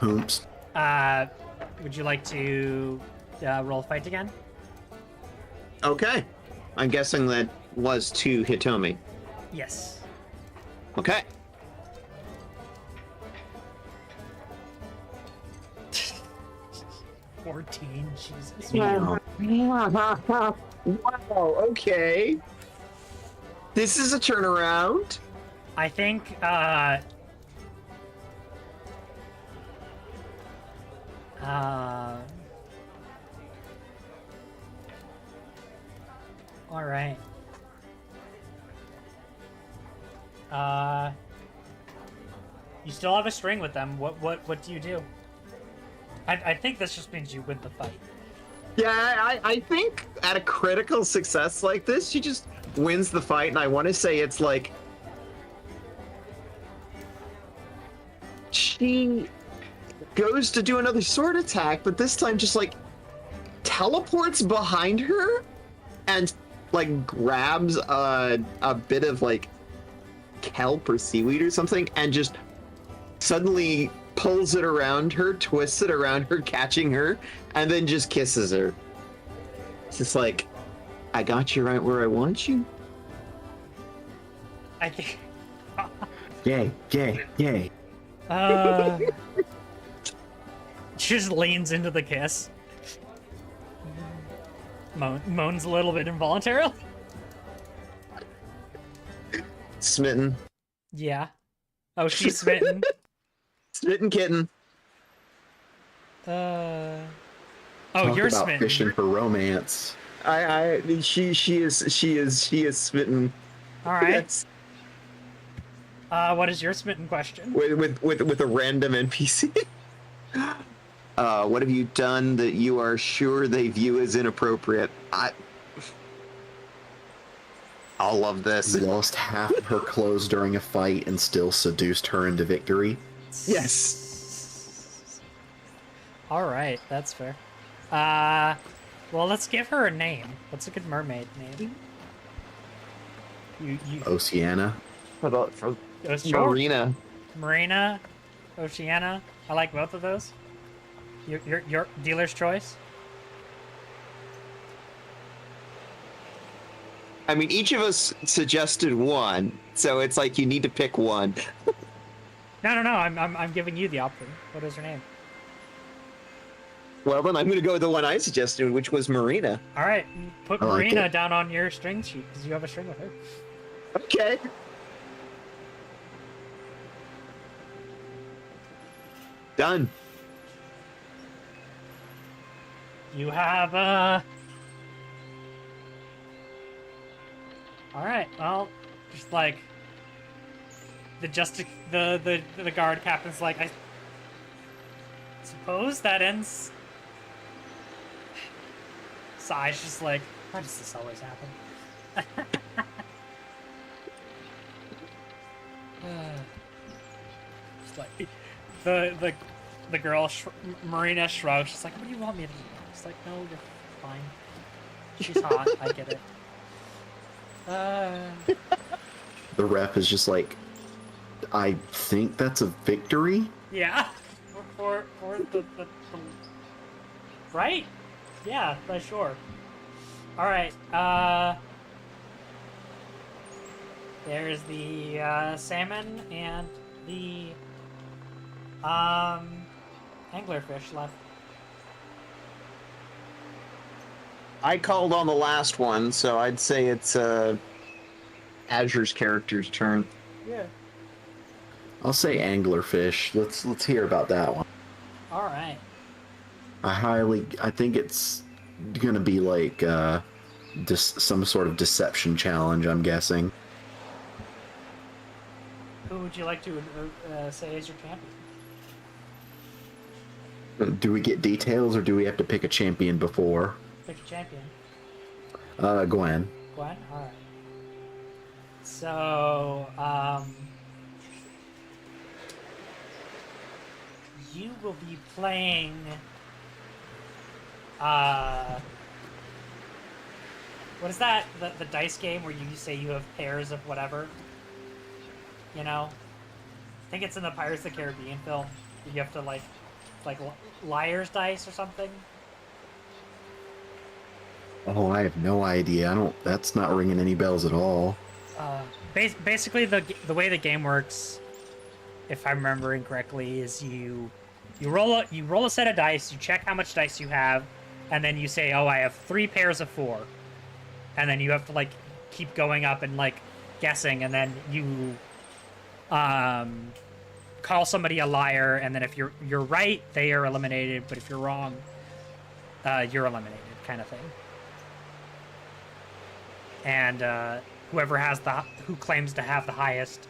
Oops. would you like to roll fight again? Okay. I'm guessing that was to Hitomi. Yes. Okay. $14. Jesus. Wow. Wow, okay. This is a turnaround. I think. All right. You still have a string with them. What do you do? I think this just means you win the fight. Yeah, I think at a critical success like this, she just wins the fight, and I want to say it's like she goes to do another sword attack, but this time just like teleports behind her and like grabs a bit of like kelp or seaweed or something and just suddenly pulls it around her, twists it around her, catching her, and then just kisses her. It's just like, I got you right where I want you. I think. Yay, yay, yay. She just leans into the kiss. Moans a little bit involuntarily. Smitten. Yeah. Oh, she's smitten. Smitten kitten. Oh, Talk you're about smitten. fishing for romance. She is smitten. All right. Yes. What is your smitten question? With a random NPC. What have you done that you are sure they view as inappropriate? I'll love this. Lost half of her clothes during a fight and still seduced her into victory. Yes. All right, that's fair. Well, let's give her a name. What's a good mermaid name? You Oceana. For sure. Marina. Marina, Oceana. I like both of those. Your dealer's choice. I mean, each of us suggested one, so it's like you need to pick one. No. I'm giving you the option. What is her name? Well, then I'm going to go with the one I suggested, which was Marina. All right, put I like Marina it. down on your string sheet because you have a string with her. Okay. Done. You have All right. Well, just like the guard captain's like, I suppose that ends. Sai's just like, why does this always happen? Just like the girl Marina shrugs. She's like, what do you want me to do? She's like, no, you're fine. She's hot. I get it. The rep is just like, I think that's a victory. Yeah. For the right? Yeah, sure. All right. There's the salmon and the anglerfish left. I called on the last one, so I'd say it's Azure's character's turn. Yeah. I'll say anglerfish. Let's hear about that one. All right. I think it's gonna be like some sort of deception challenge, I'm guessing. Who would you like to say is your champion? Do we get details or do we have to pick a champion before? Pick a champion. Gwen. Gwen? Alright. So, you will be playing what is that? The dice game where you say you have pairs of whatever? You know? I think it's in the Pirates of the Caribbean film. You have to like liar's dice or something. Oh, I have no idea. I don't. That's not ringing any bells at all. Basically, the way the game works, if I'm remembering correctly, is you roll a set of dice. You check how much dice you have, and then you say, "Oh, I have 3 pairs of 4," and then you have to like keep going up and like guessing, and then you call somebody a liar, and then if you're right, they are eliminated. But if you're wrong, you're eliminated, kind of thing. And whoever who claims to have the highest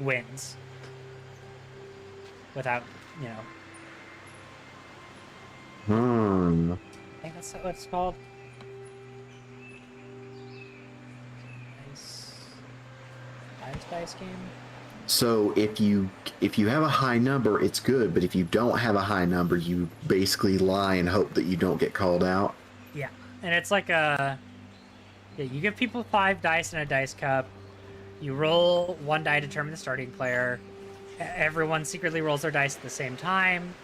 wins. Without, you know. I think that's what it's called. Dice game. So if you have a high number, it's good. But if you don't have a high number, you basically lie and hope that you don't get called out. Yeah, and it's like you give people 5 dice in a dice cup. You roll 1 die to determine the starting player. Everyone secretly rolls their dice at the same time.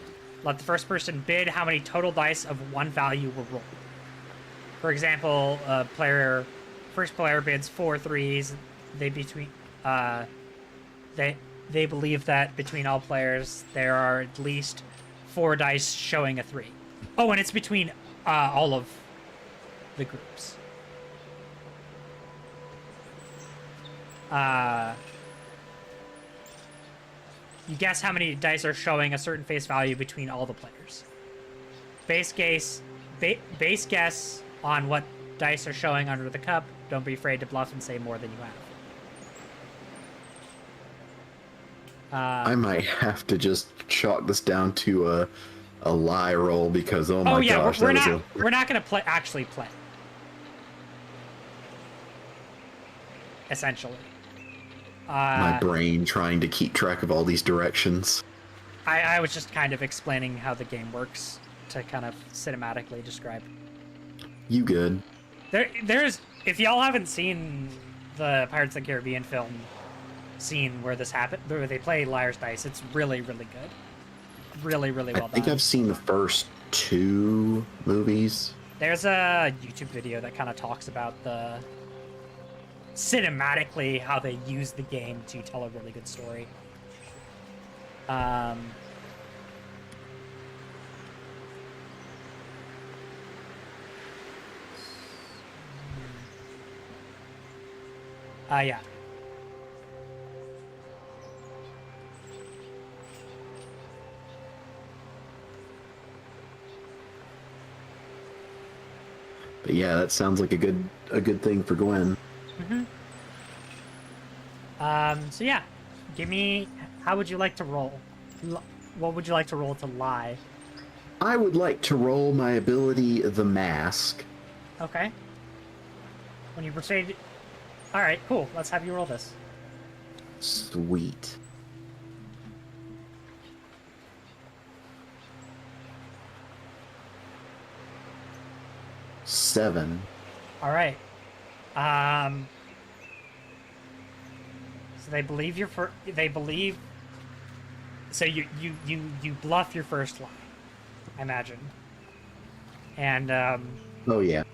Let the first person bid how many total dice of 1 value were rolled. For example, first player bids 4 threes. They believe that between all players there are at least 4 dice showing a 3. Oh, and it's between all of the groups. You guess how many dice are showing a certain face value between all the players. Base guess on what dice are showing under the cup. Don't be afraid to bluff and say more than you have. I might have to just chalk this down to a lie roll because oh my gosh, we're not gonna actually play. Essentially. My brain trying to keep track of all these directions. I was just kind of explaining how the game works to kind of cinematically describe. You good? There's if y'all haven't seen the Pirates of the Caribbean film scene where this happened, where they play liar's dice, it's really, really good. Really, really well done. I think I've seen the first 2 movies. There's a YouTube video that kind of talks about the cinematically how they use the game to tell a really good story. Yeah. But yeah, that sounds like a good thing for Gwen. Mm-hmm. So yeah, how would you like to roll? What would you like to roll to lie? I would like to roll my ability, the Mask. Okay. When you persuade... Alright, cool. Let's have you roll this. Sweet. Seven. Alright. So they believe so you bluff your first lie, I imagine. And Oh yeah.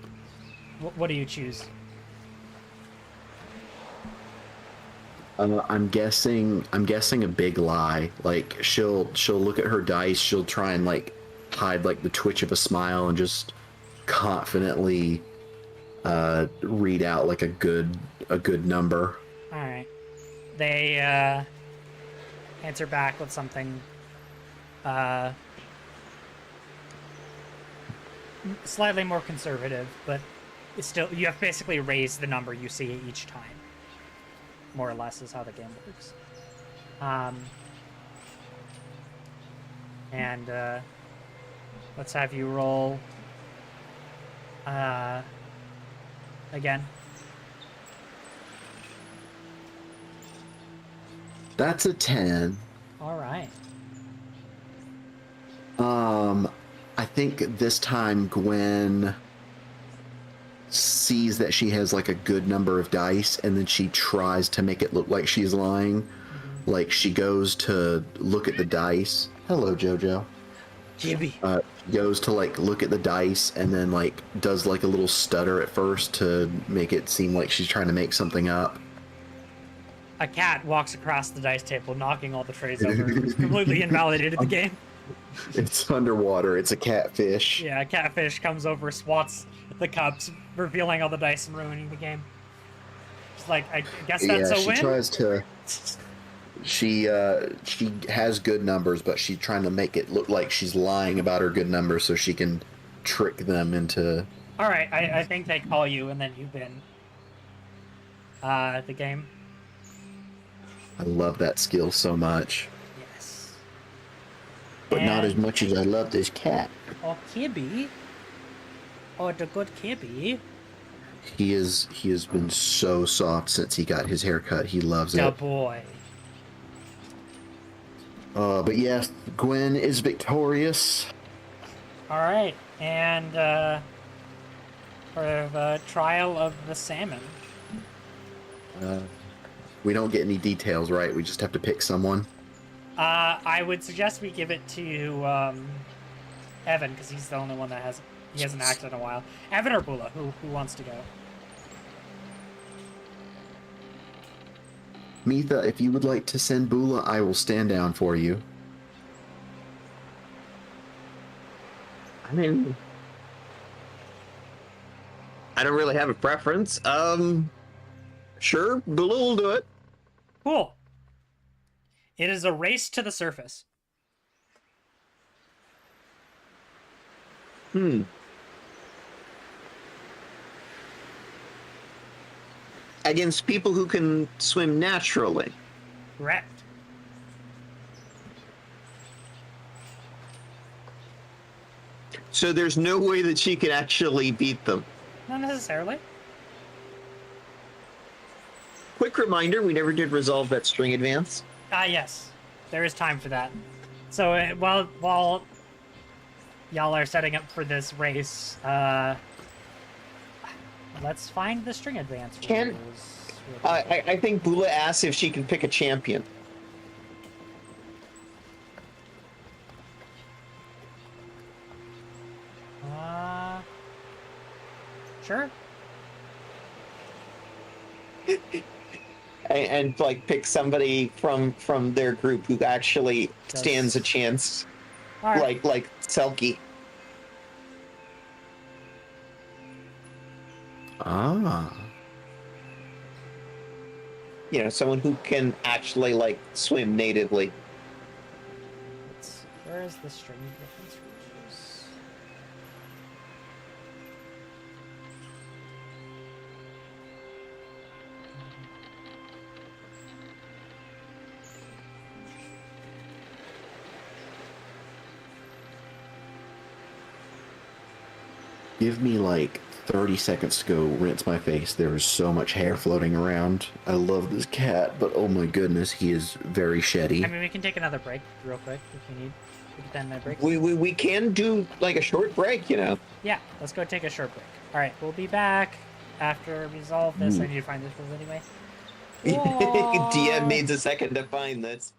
what do you choose? I'm guessing a big lie. Like she'll look at her dice, she'll try and like hide like the twitch of a smile and just confidently read out like a good number. All right. They answer back with something slightly more conservative, but it's still, you have basically raised the number you see each time. More or less is how the game works. And let's have you roll again. That's a 10. All right. I think this time Gwen sees that she has like a good number of dice, and then she tries to make it look like she's lying. Like she goes to look at the dice. Hello, Jojo. Gibby. Goes to like look at the dice, and then like does like a little stutter at first to make it seem like she's trying to make something up. A cat walks across the dice table, knocking all the trays over. It's completely invalidated the game. It's underwater. It's a catfish. Yeah, a catfish comes over, swats the cups, revealing all the dice and ruining the game. It's like, I guess that's a she win? tries to. She has good numbers, but she's trying to make it look like she's lying about her good numbers so she can trick them into. All right, I think they call you, and then you win the game. I love that skill so much, Yes. but not as much as I love this cat. Oh, Kibby. Oh, the good Kibby. He has been so soft since he got his haircut. He loves The it. boy. But yes, Gwen is victorious. All right, and for the trial of the salmon. We don't get any details, right? We just have to pick someone. I would suggest we give it to Evan, because he's the only one that hasn't acted in a while. Evan or Bula, who wants to go? Mitha, if you would like to send Bula, I will stand down for you. I mean, I don't really have a preference. Sure, Bula will do it. Cool. It is a race to the surface. Against people who can swim naturally. Correct. So there's no way that she could actually beat them. Not necessarily. Quick reminder, we never did resolve that string advance. Yes. There is time for that. So while y'all are setting up for this race, let's find the string advance. Can- rules. I think Bula asked if she can pick a champion. Sure. And like pick somebody from their group who actually Does- stands a chance, All right. like Selkie. Ah. You know, someone who can actually like swim natively. Where is the string difference rules? Give me like 30 seconds to go rinse my face. There is so much hair floating around. I love this cat, but oh my goodness, he is very sheddy. I mean, we can take another break real quick if you need. We can 10-minute break. We can do like a short break, you know. Yeah, let's go take a short break. All right, we'll be back after we resolve this. I need to find this rules anyway. DM needs a second to find this.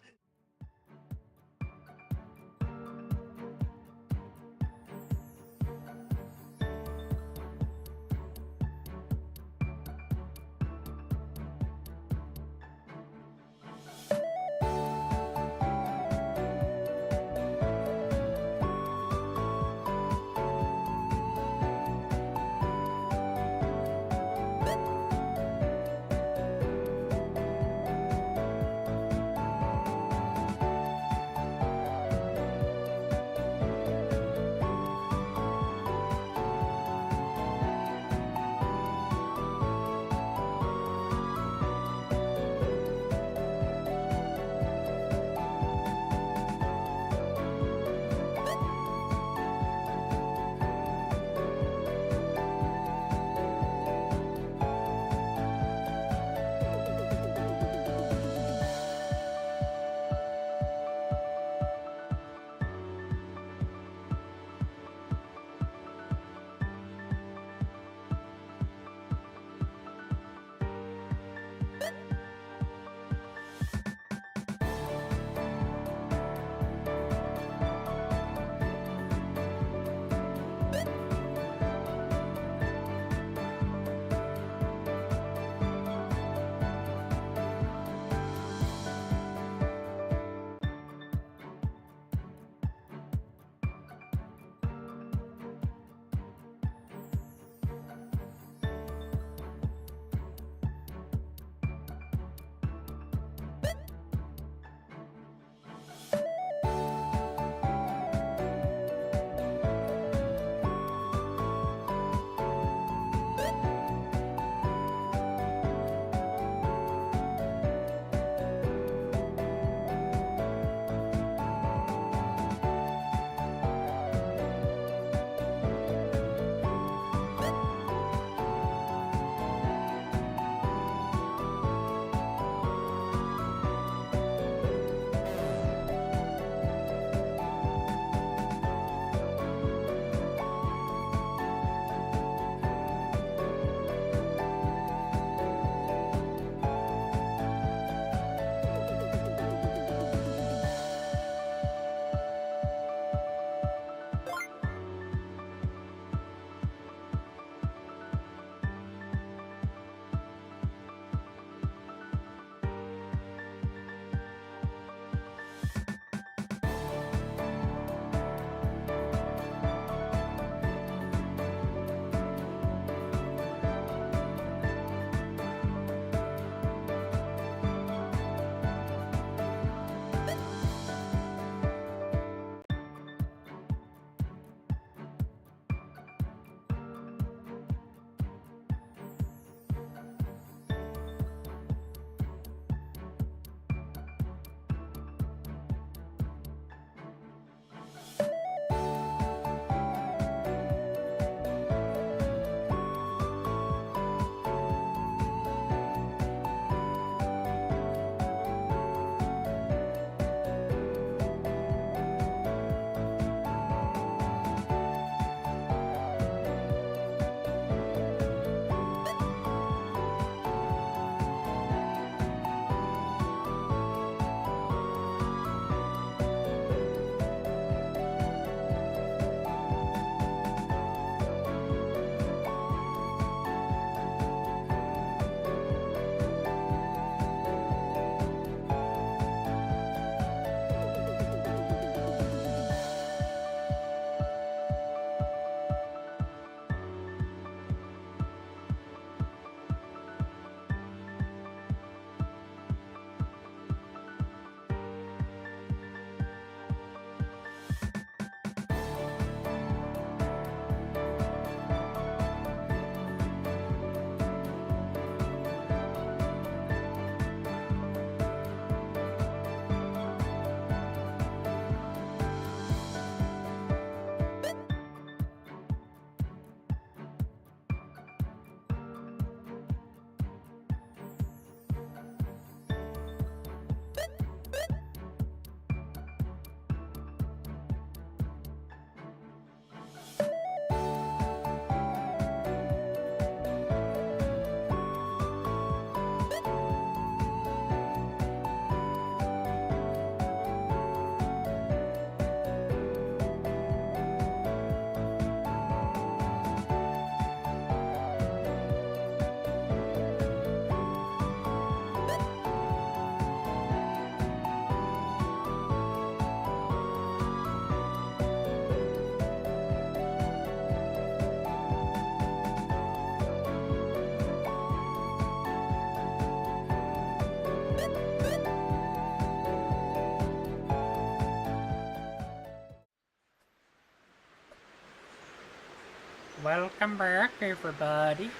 welcome back, everybody.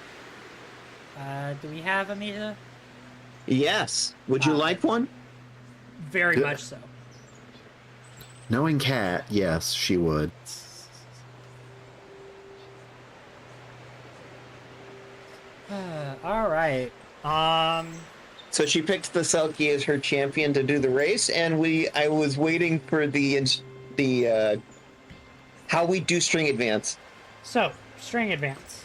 Do we have a meter? Yes. Would you like one? Very Good. much so. Knowing Kat, yes, she would. All right. So she picked the Selkie as her champion to do the race, and I was waiting for the how we do string advance. So, string advance.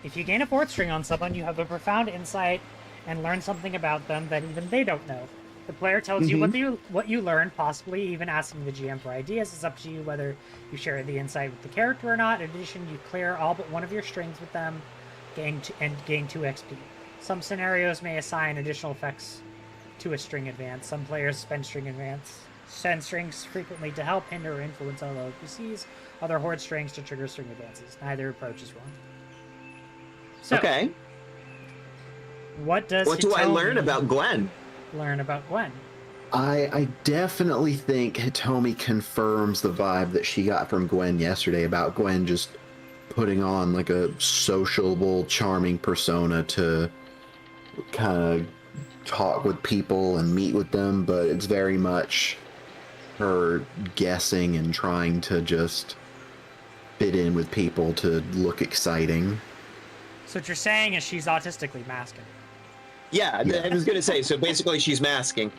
If you gain a fourth string on someone, you have a profound insight and learn something about them that even they don't know. The player tells you what you learned, possibly even asking the GM for ideas. It's up to you whether you share the insight with the character or not. In addition, you clear all but one of your strings with them, gain 2 XP. Some scenarios may assign additional effects to a string advance. Some players send strings frequently to help, hinder, or influence other NPCs. Other hoard strings to trigger string advances. Neither approach is wrong. So, Okay. what do I learn about Gwen? Learn about Gwen. I definitely think Hitomi confirms the vibe that she got from Gwen yesterday about Gwen just putting on like a sociable, charming persona to kind of talk with people and meet with them, but it's very much her guessing and trying to just fit in with people to look exciting. So what you're saying is she's autistically masking. Yeah, I was going to say, so basically she's masking.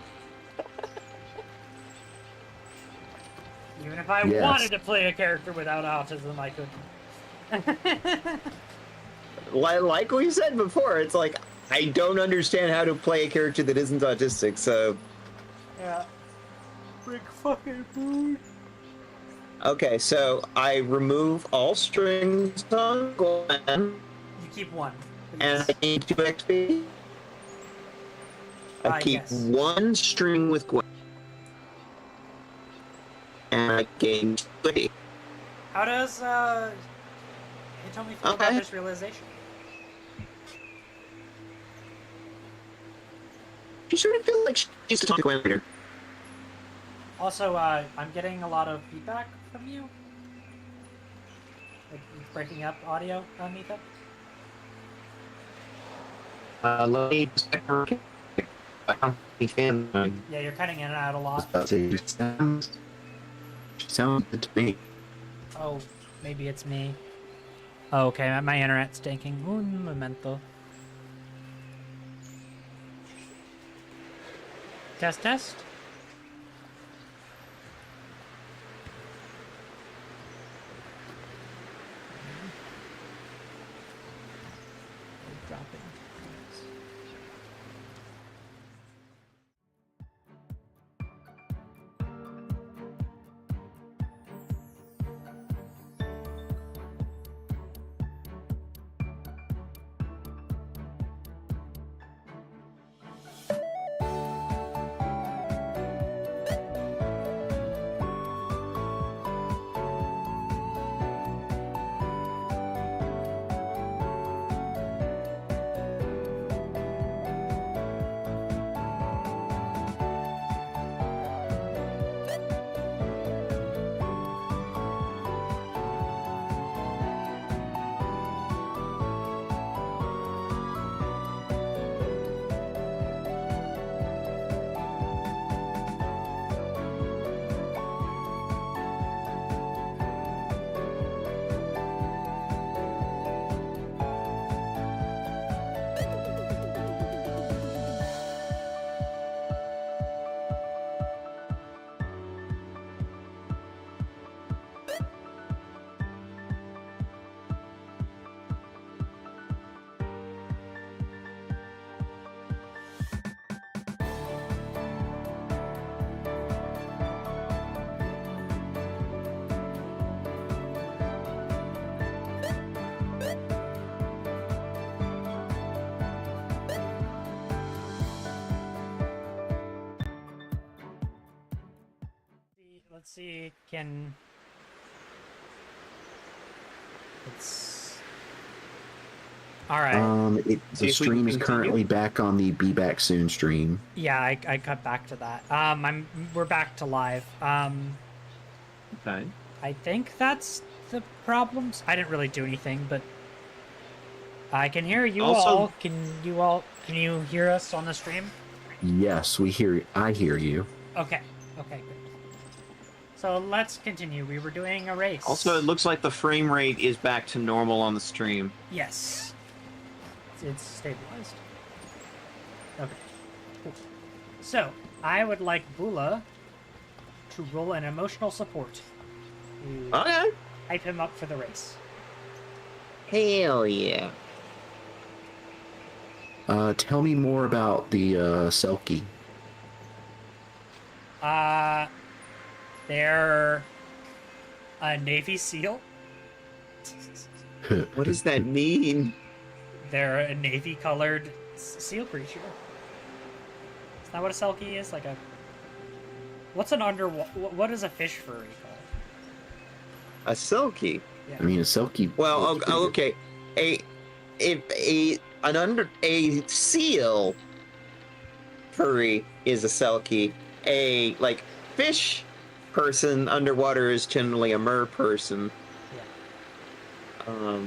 Even if I Yes. wanted to play a character without autism, I couldn't. Like we said before, it's like, I don't understand how to play a character that isn't autistic, so... Yeah. Big fucking food. Okay, so I remove all strings on Gwen, You keep one. and I gain 2 XP. I keep yes. 1 string with Gwen. And I gain 2 XP. How does Hitomi feel about Okay. this realization? You sort of feel like she used to talk to Gwen later. Also, I'm getting a lot of feedback from you. Like breaking up audio, Mika. Let me check her. I don't think Yeah, you're cutting in and out a lot. She sounds good to me. Oh, maybe it's me. Oh, okay, my internet's stinking. Un momento. Test, test. Dropping. Let's see, it's... Alright. The See if we stream can is continue. currently back on the Be Back Soon stream. Yeah, I cut back to that. We're back to live. Okay. I think that's the problems. I didn't really do anything, but I can hear you Also- all. Can you hear us on the stream? Yes, I hear you. Okay. Okay, good. So let's continue. We were doing a race. Also, it looks like the frame rate is back to normal on the stream. Yes. It's stabilized. Okay. Cool. So, I would like Bula to roll an emotional support. To Okay. hype him up for the race. Hell yeah. Tell me more about the Selkie. They're a Navy SEAL. What does that mean? They're a navy-colored seal creature. Is that what a Selkie is? Like a... What's an what is a fish furry called? A Selkie. Yeah. I mean, a Selkie. Well, okay. A seal furry is a Selkie. A fish person underwater is generally a mer person. Yeah.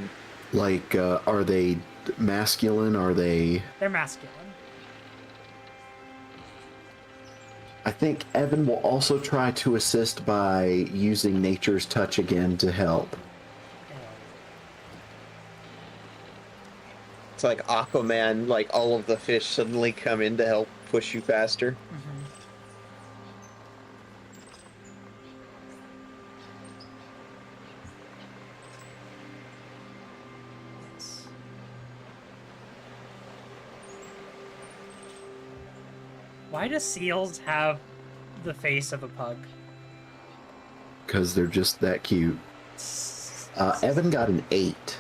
Like, are they masculine? Are they? They're masculine. I think Evan will also try to assist by using nature's touch again to help. It's like Aquaman, like all of the fish suddenly come in to help push you faster. Mm-hmm. Yes. Why do seals have the face of a pug? Because they're just that cute. Evan got an 8.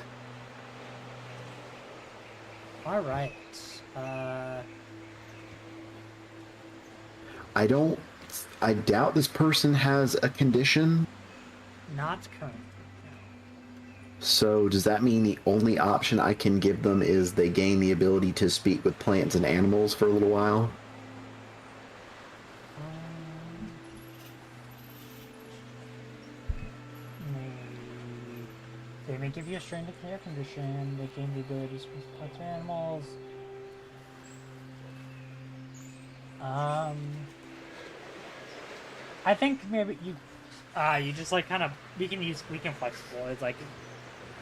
All right. I doubt this person has a condition. Not current. So does that mean the only option I can give them is they gain the ability to speak with plants and animals for a little while? They may give you a strain of care condition. They gain the ability to speak with plants or animals. I think maybe you just like kind of we can flexible. It's like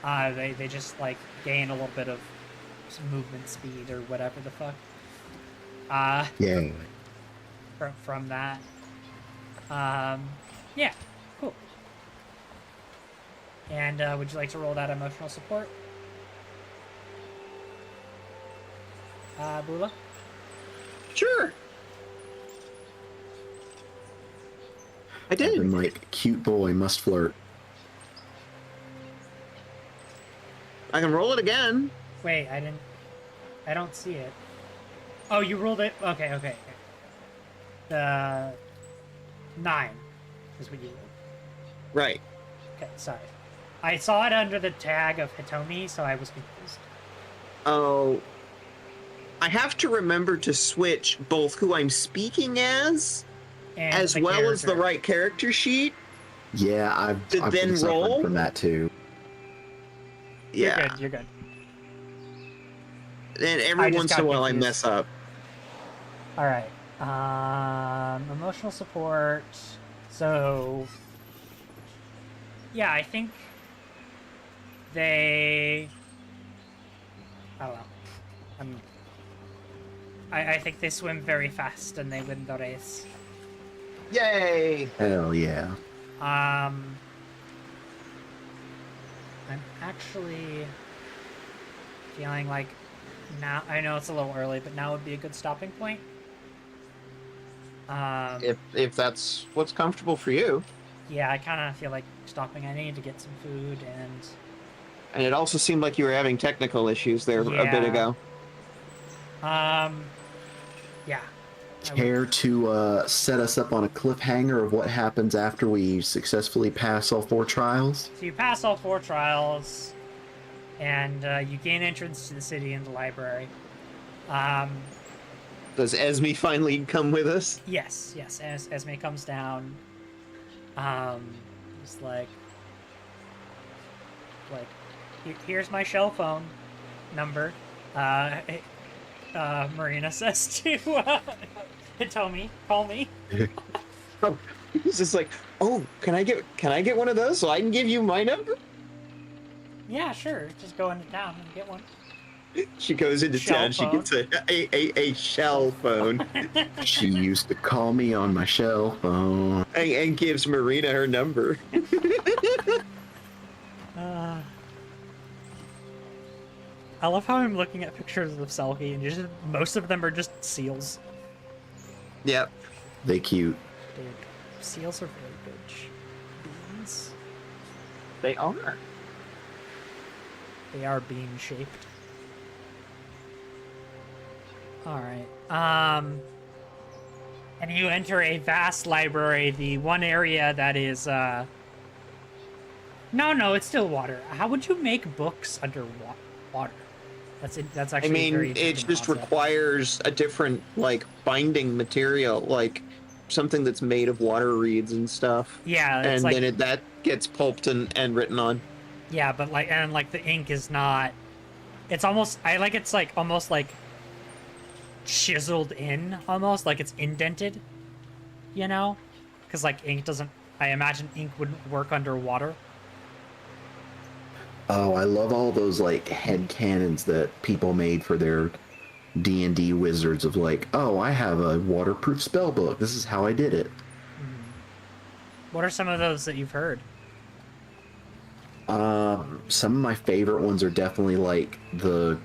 they just like gain a little bit of movement speed or whatever the fuck. Yeah. From that. Yeah, cool. And would you like to roll that emotional support? Bula? Sure. I did. Evan, like, cute boy, must flirt. I can roll it again. Wait, I don't see it. Oh, you rolled it? Okay. The 9 is what you rolled. Right. Okay, sorry. I saw it under the tag of Hitomi, so I was confused. Oh. I have to remember to switch both who I'm speaking as And the well as the character. right character sheet. Yeah, I've Did been then suffering roll? from that too. Yeah. You're good. And I every just once got in a while confused. I mess up. All right. Emotional support. So, yeah, I think they. I don't know. I think they swim very fast and they win the race. Yay! Hell yeah. I'm actually feeling like now. I know it's a little early, but now would be a good stopping point. If that's what's comfortable for you. Yeah, I kind of feel like stopping. I need to get some food And it also seemed like you were having technical issues there a bit Yeah. ago. Yeah. Care to set us up on a cliffhanger of what happens after we successfully pass all 4 trials? So you pass all 4 trials, and you gain entrance to the city and the library. Does Esme finally come with us? Yes. Esme comes down. Just like, Like, here's my shell phone number. Marina says to Hitomi, call me. Oh, he's just like, oh, can I get one of those so I can give you my number? Yeah, sure. Just go into town and get one. She goes into Shell town. She phone. gets a shell phone She used to call me on my cell phone. and gives Marina her number. I love how I'm looking at pictures of Selkie, and just most of them are just seals. Yep. They cute. Dude, seals are very good. Beans. They are. They are bean shaped. Alright. And you enter a vast library, the one area that is, No, it's still water. How would you make books under water? That's I actually a mean, very it interesting just concept. requires a different, like, binding material, like something that's made of water reeds and stuff. Yeah, it's And like, then that gets pulped and written on. yeah, but like, and like the ink is not, it's almost, it's like almost like chiseled in, almost like it's indented, you know? Because like ink doesn't, I imagine ink wouldn't work underwater. Oh, I love all those like head canons that people made for their D&D wizards of like, oh, I have a waterproof spell book. This is how I did it. What are some of those that you've heard? Some of my favorite ones are definitely like the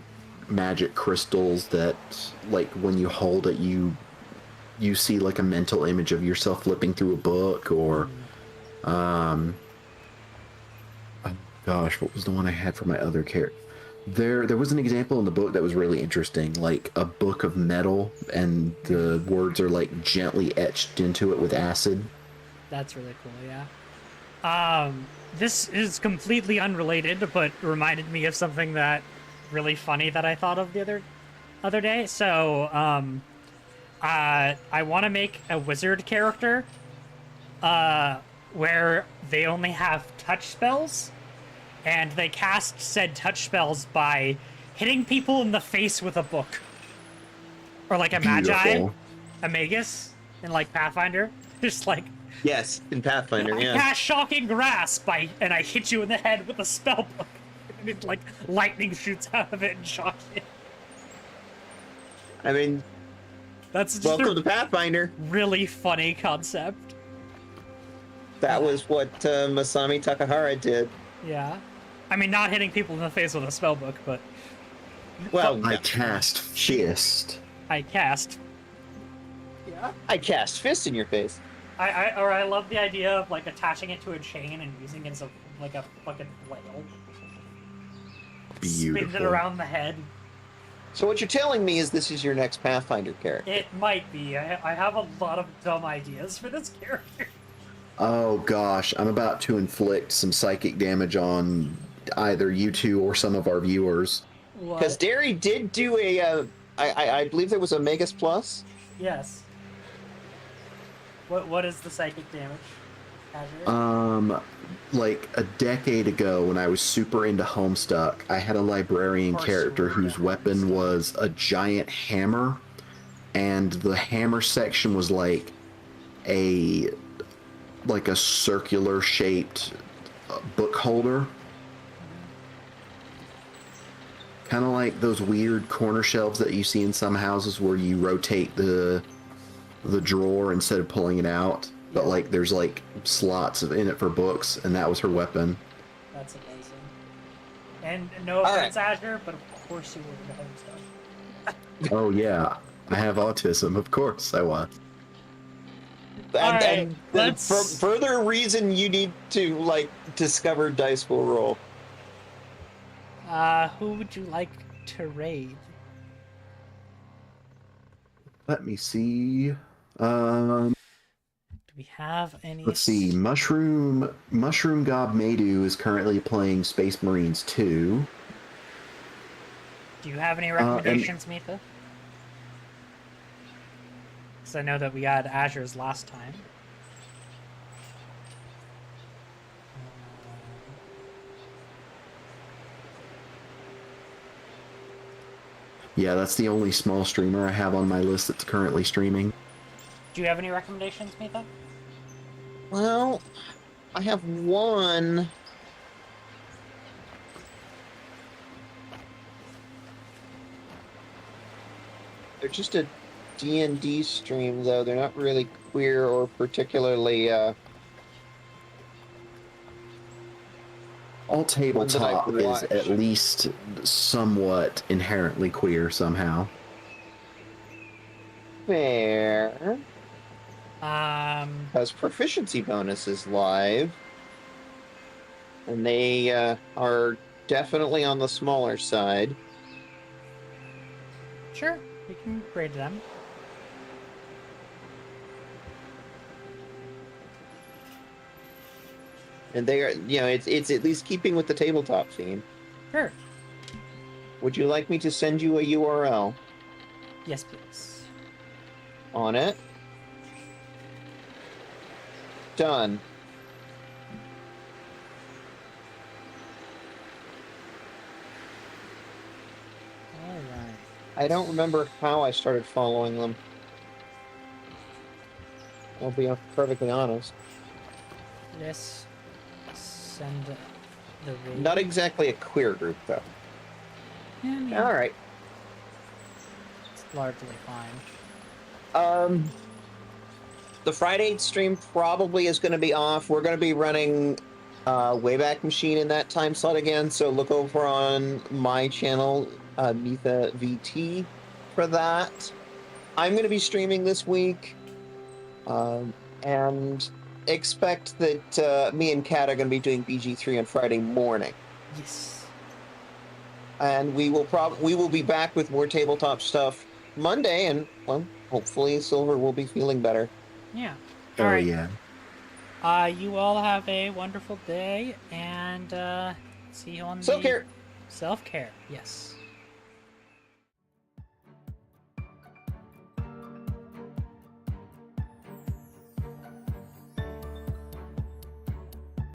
magic crystals that like when you hold it you see like a mental image of yourself flipping through a book, or oh gosh, what was the one I had for my other character? There was an example in the book that was really interesting, like a book of metal and the words are like gently etched into it with acid. That's really cool, yeah. This is completely unrelated, but reminded me of something that really funny that I thought of the other day. So, I want to make a wizard character, where they only have touch spells, and they cast said touch spells by hitting people in the face with a book, or like a magi, Beautiful. a magus in like Pathfinder, just like. Yes, in Pathfinder, I yeah. cast shocking grasp and I hit you in the head with a spell book. And it, like, lightning shoots out of it and shocks you. I mean, That's just welcome to a Pathfinder. really funny concept. That was what Masami Takahara did. Yeah. I mean, not hitting people in the face with a spell book, but Well, I cast fist. I cast. I cast fist in your face. I love the idea of, like, attaching it to a chain and using it as a fucking flail. Spin it Beautiful. around the head. So what you're telling me is this is your next Pathfinder character. It might be. I have a lot of dumb ideas for this character. Oh gosh, I'm about to inflict some psychic damage on either you two or some of our viewers. Because What? Derry did do a, I believe there was a Magus Plus. Yes. What is the psychic damage? Azure? Like a decade ago when I was super into Homestuck, I had a librarian Of course character you were, whose yeah. weapon was a giant hammer, and the hammer section was like a circular shaped book holder. Kind of like those weird corner shelves that you see in some houses where you rotate the drawer instead of pulling it out, but like there's like slots in it for books, and that was her weapon. That's amazing. And no All offense, Azure, but of course you were the home stuff. Oh yeah, I have autism, of course I was. Alright, And let's- for further reason you need to, like, discover Dice will roll. Who would you like to raid? Let me see. Do we have any? Let's see. Mushroom Gob Madu is currently playing Space Marines 2. Do you have any recommendations, Mitha? Because I know that we had Azure's last time. Yeah, that's the only small streamer I have on my list that's currently streaming. Do you have any recommendations, Mitha? Well, I have one. They're just a D&D stream, though. They're not really queer or particularly, All tabletop I've is watched. at least somewhat inherently queer somehow. fair. Um, Has proficiency bonuses live. And they are definitely on the smaller side. sure, we can grade them. And they are, it's at least keeping with the tabletop theme. Sure. Would you like me to send you a URL Yes, please. on it? Done. All right. I don't remember how I started following them. I'll be perfectly honest. Let's send the raid. Not exactly a queer group, though. Yeah, I mean, All right. it's largely fine. The Friday stream probably is going to be off. We're going to be running Wayback Machine in that time slot again, so look over on my channel, Mitha VT, for that. I'm going to be streaming this week, and expect that me and Kat are going to be doing BG3 on Friday morning. Yes. And we will be back with more tabletop stuff Monday, and well, hopefully Silver will be feeling better. Yeah. Oh, All right. yeah. You all have a wonderful day, and see you on Self-care. Self-care, yes.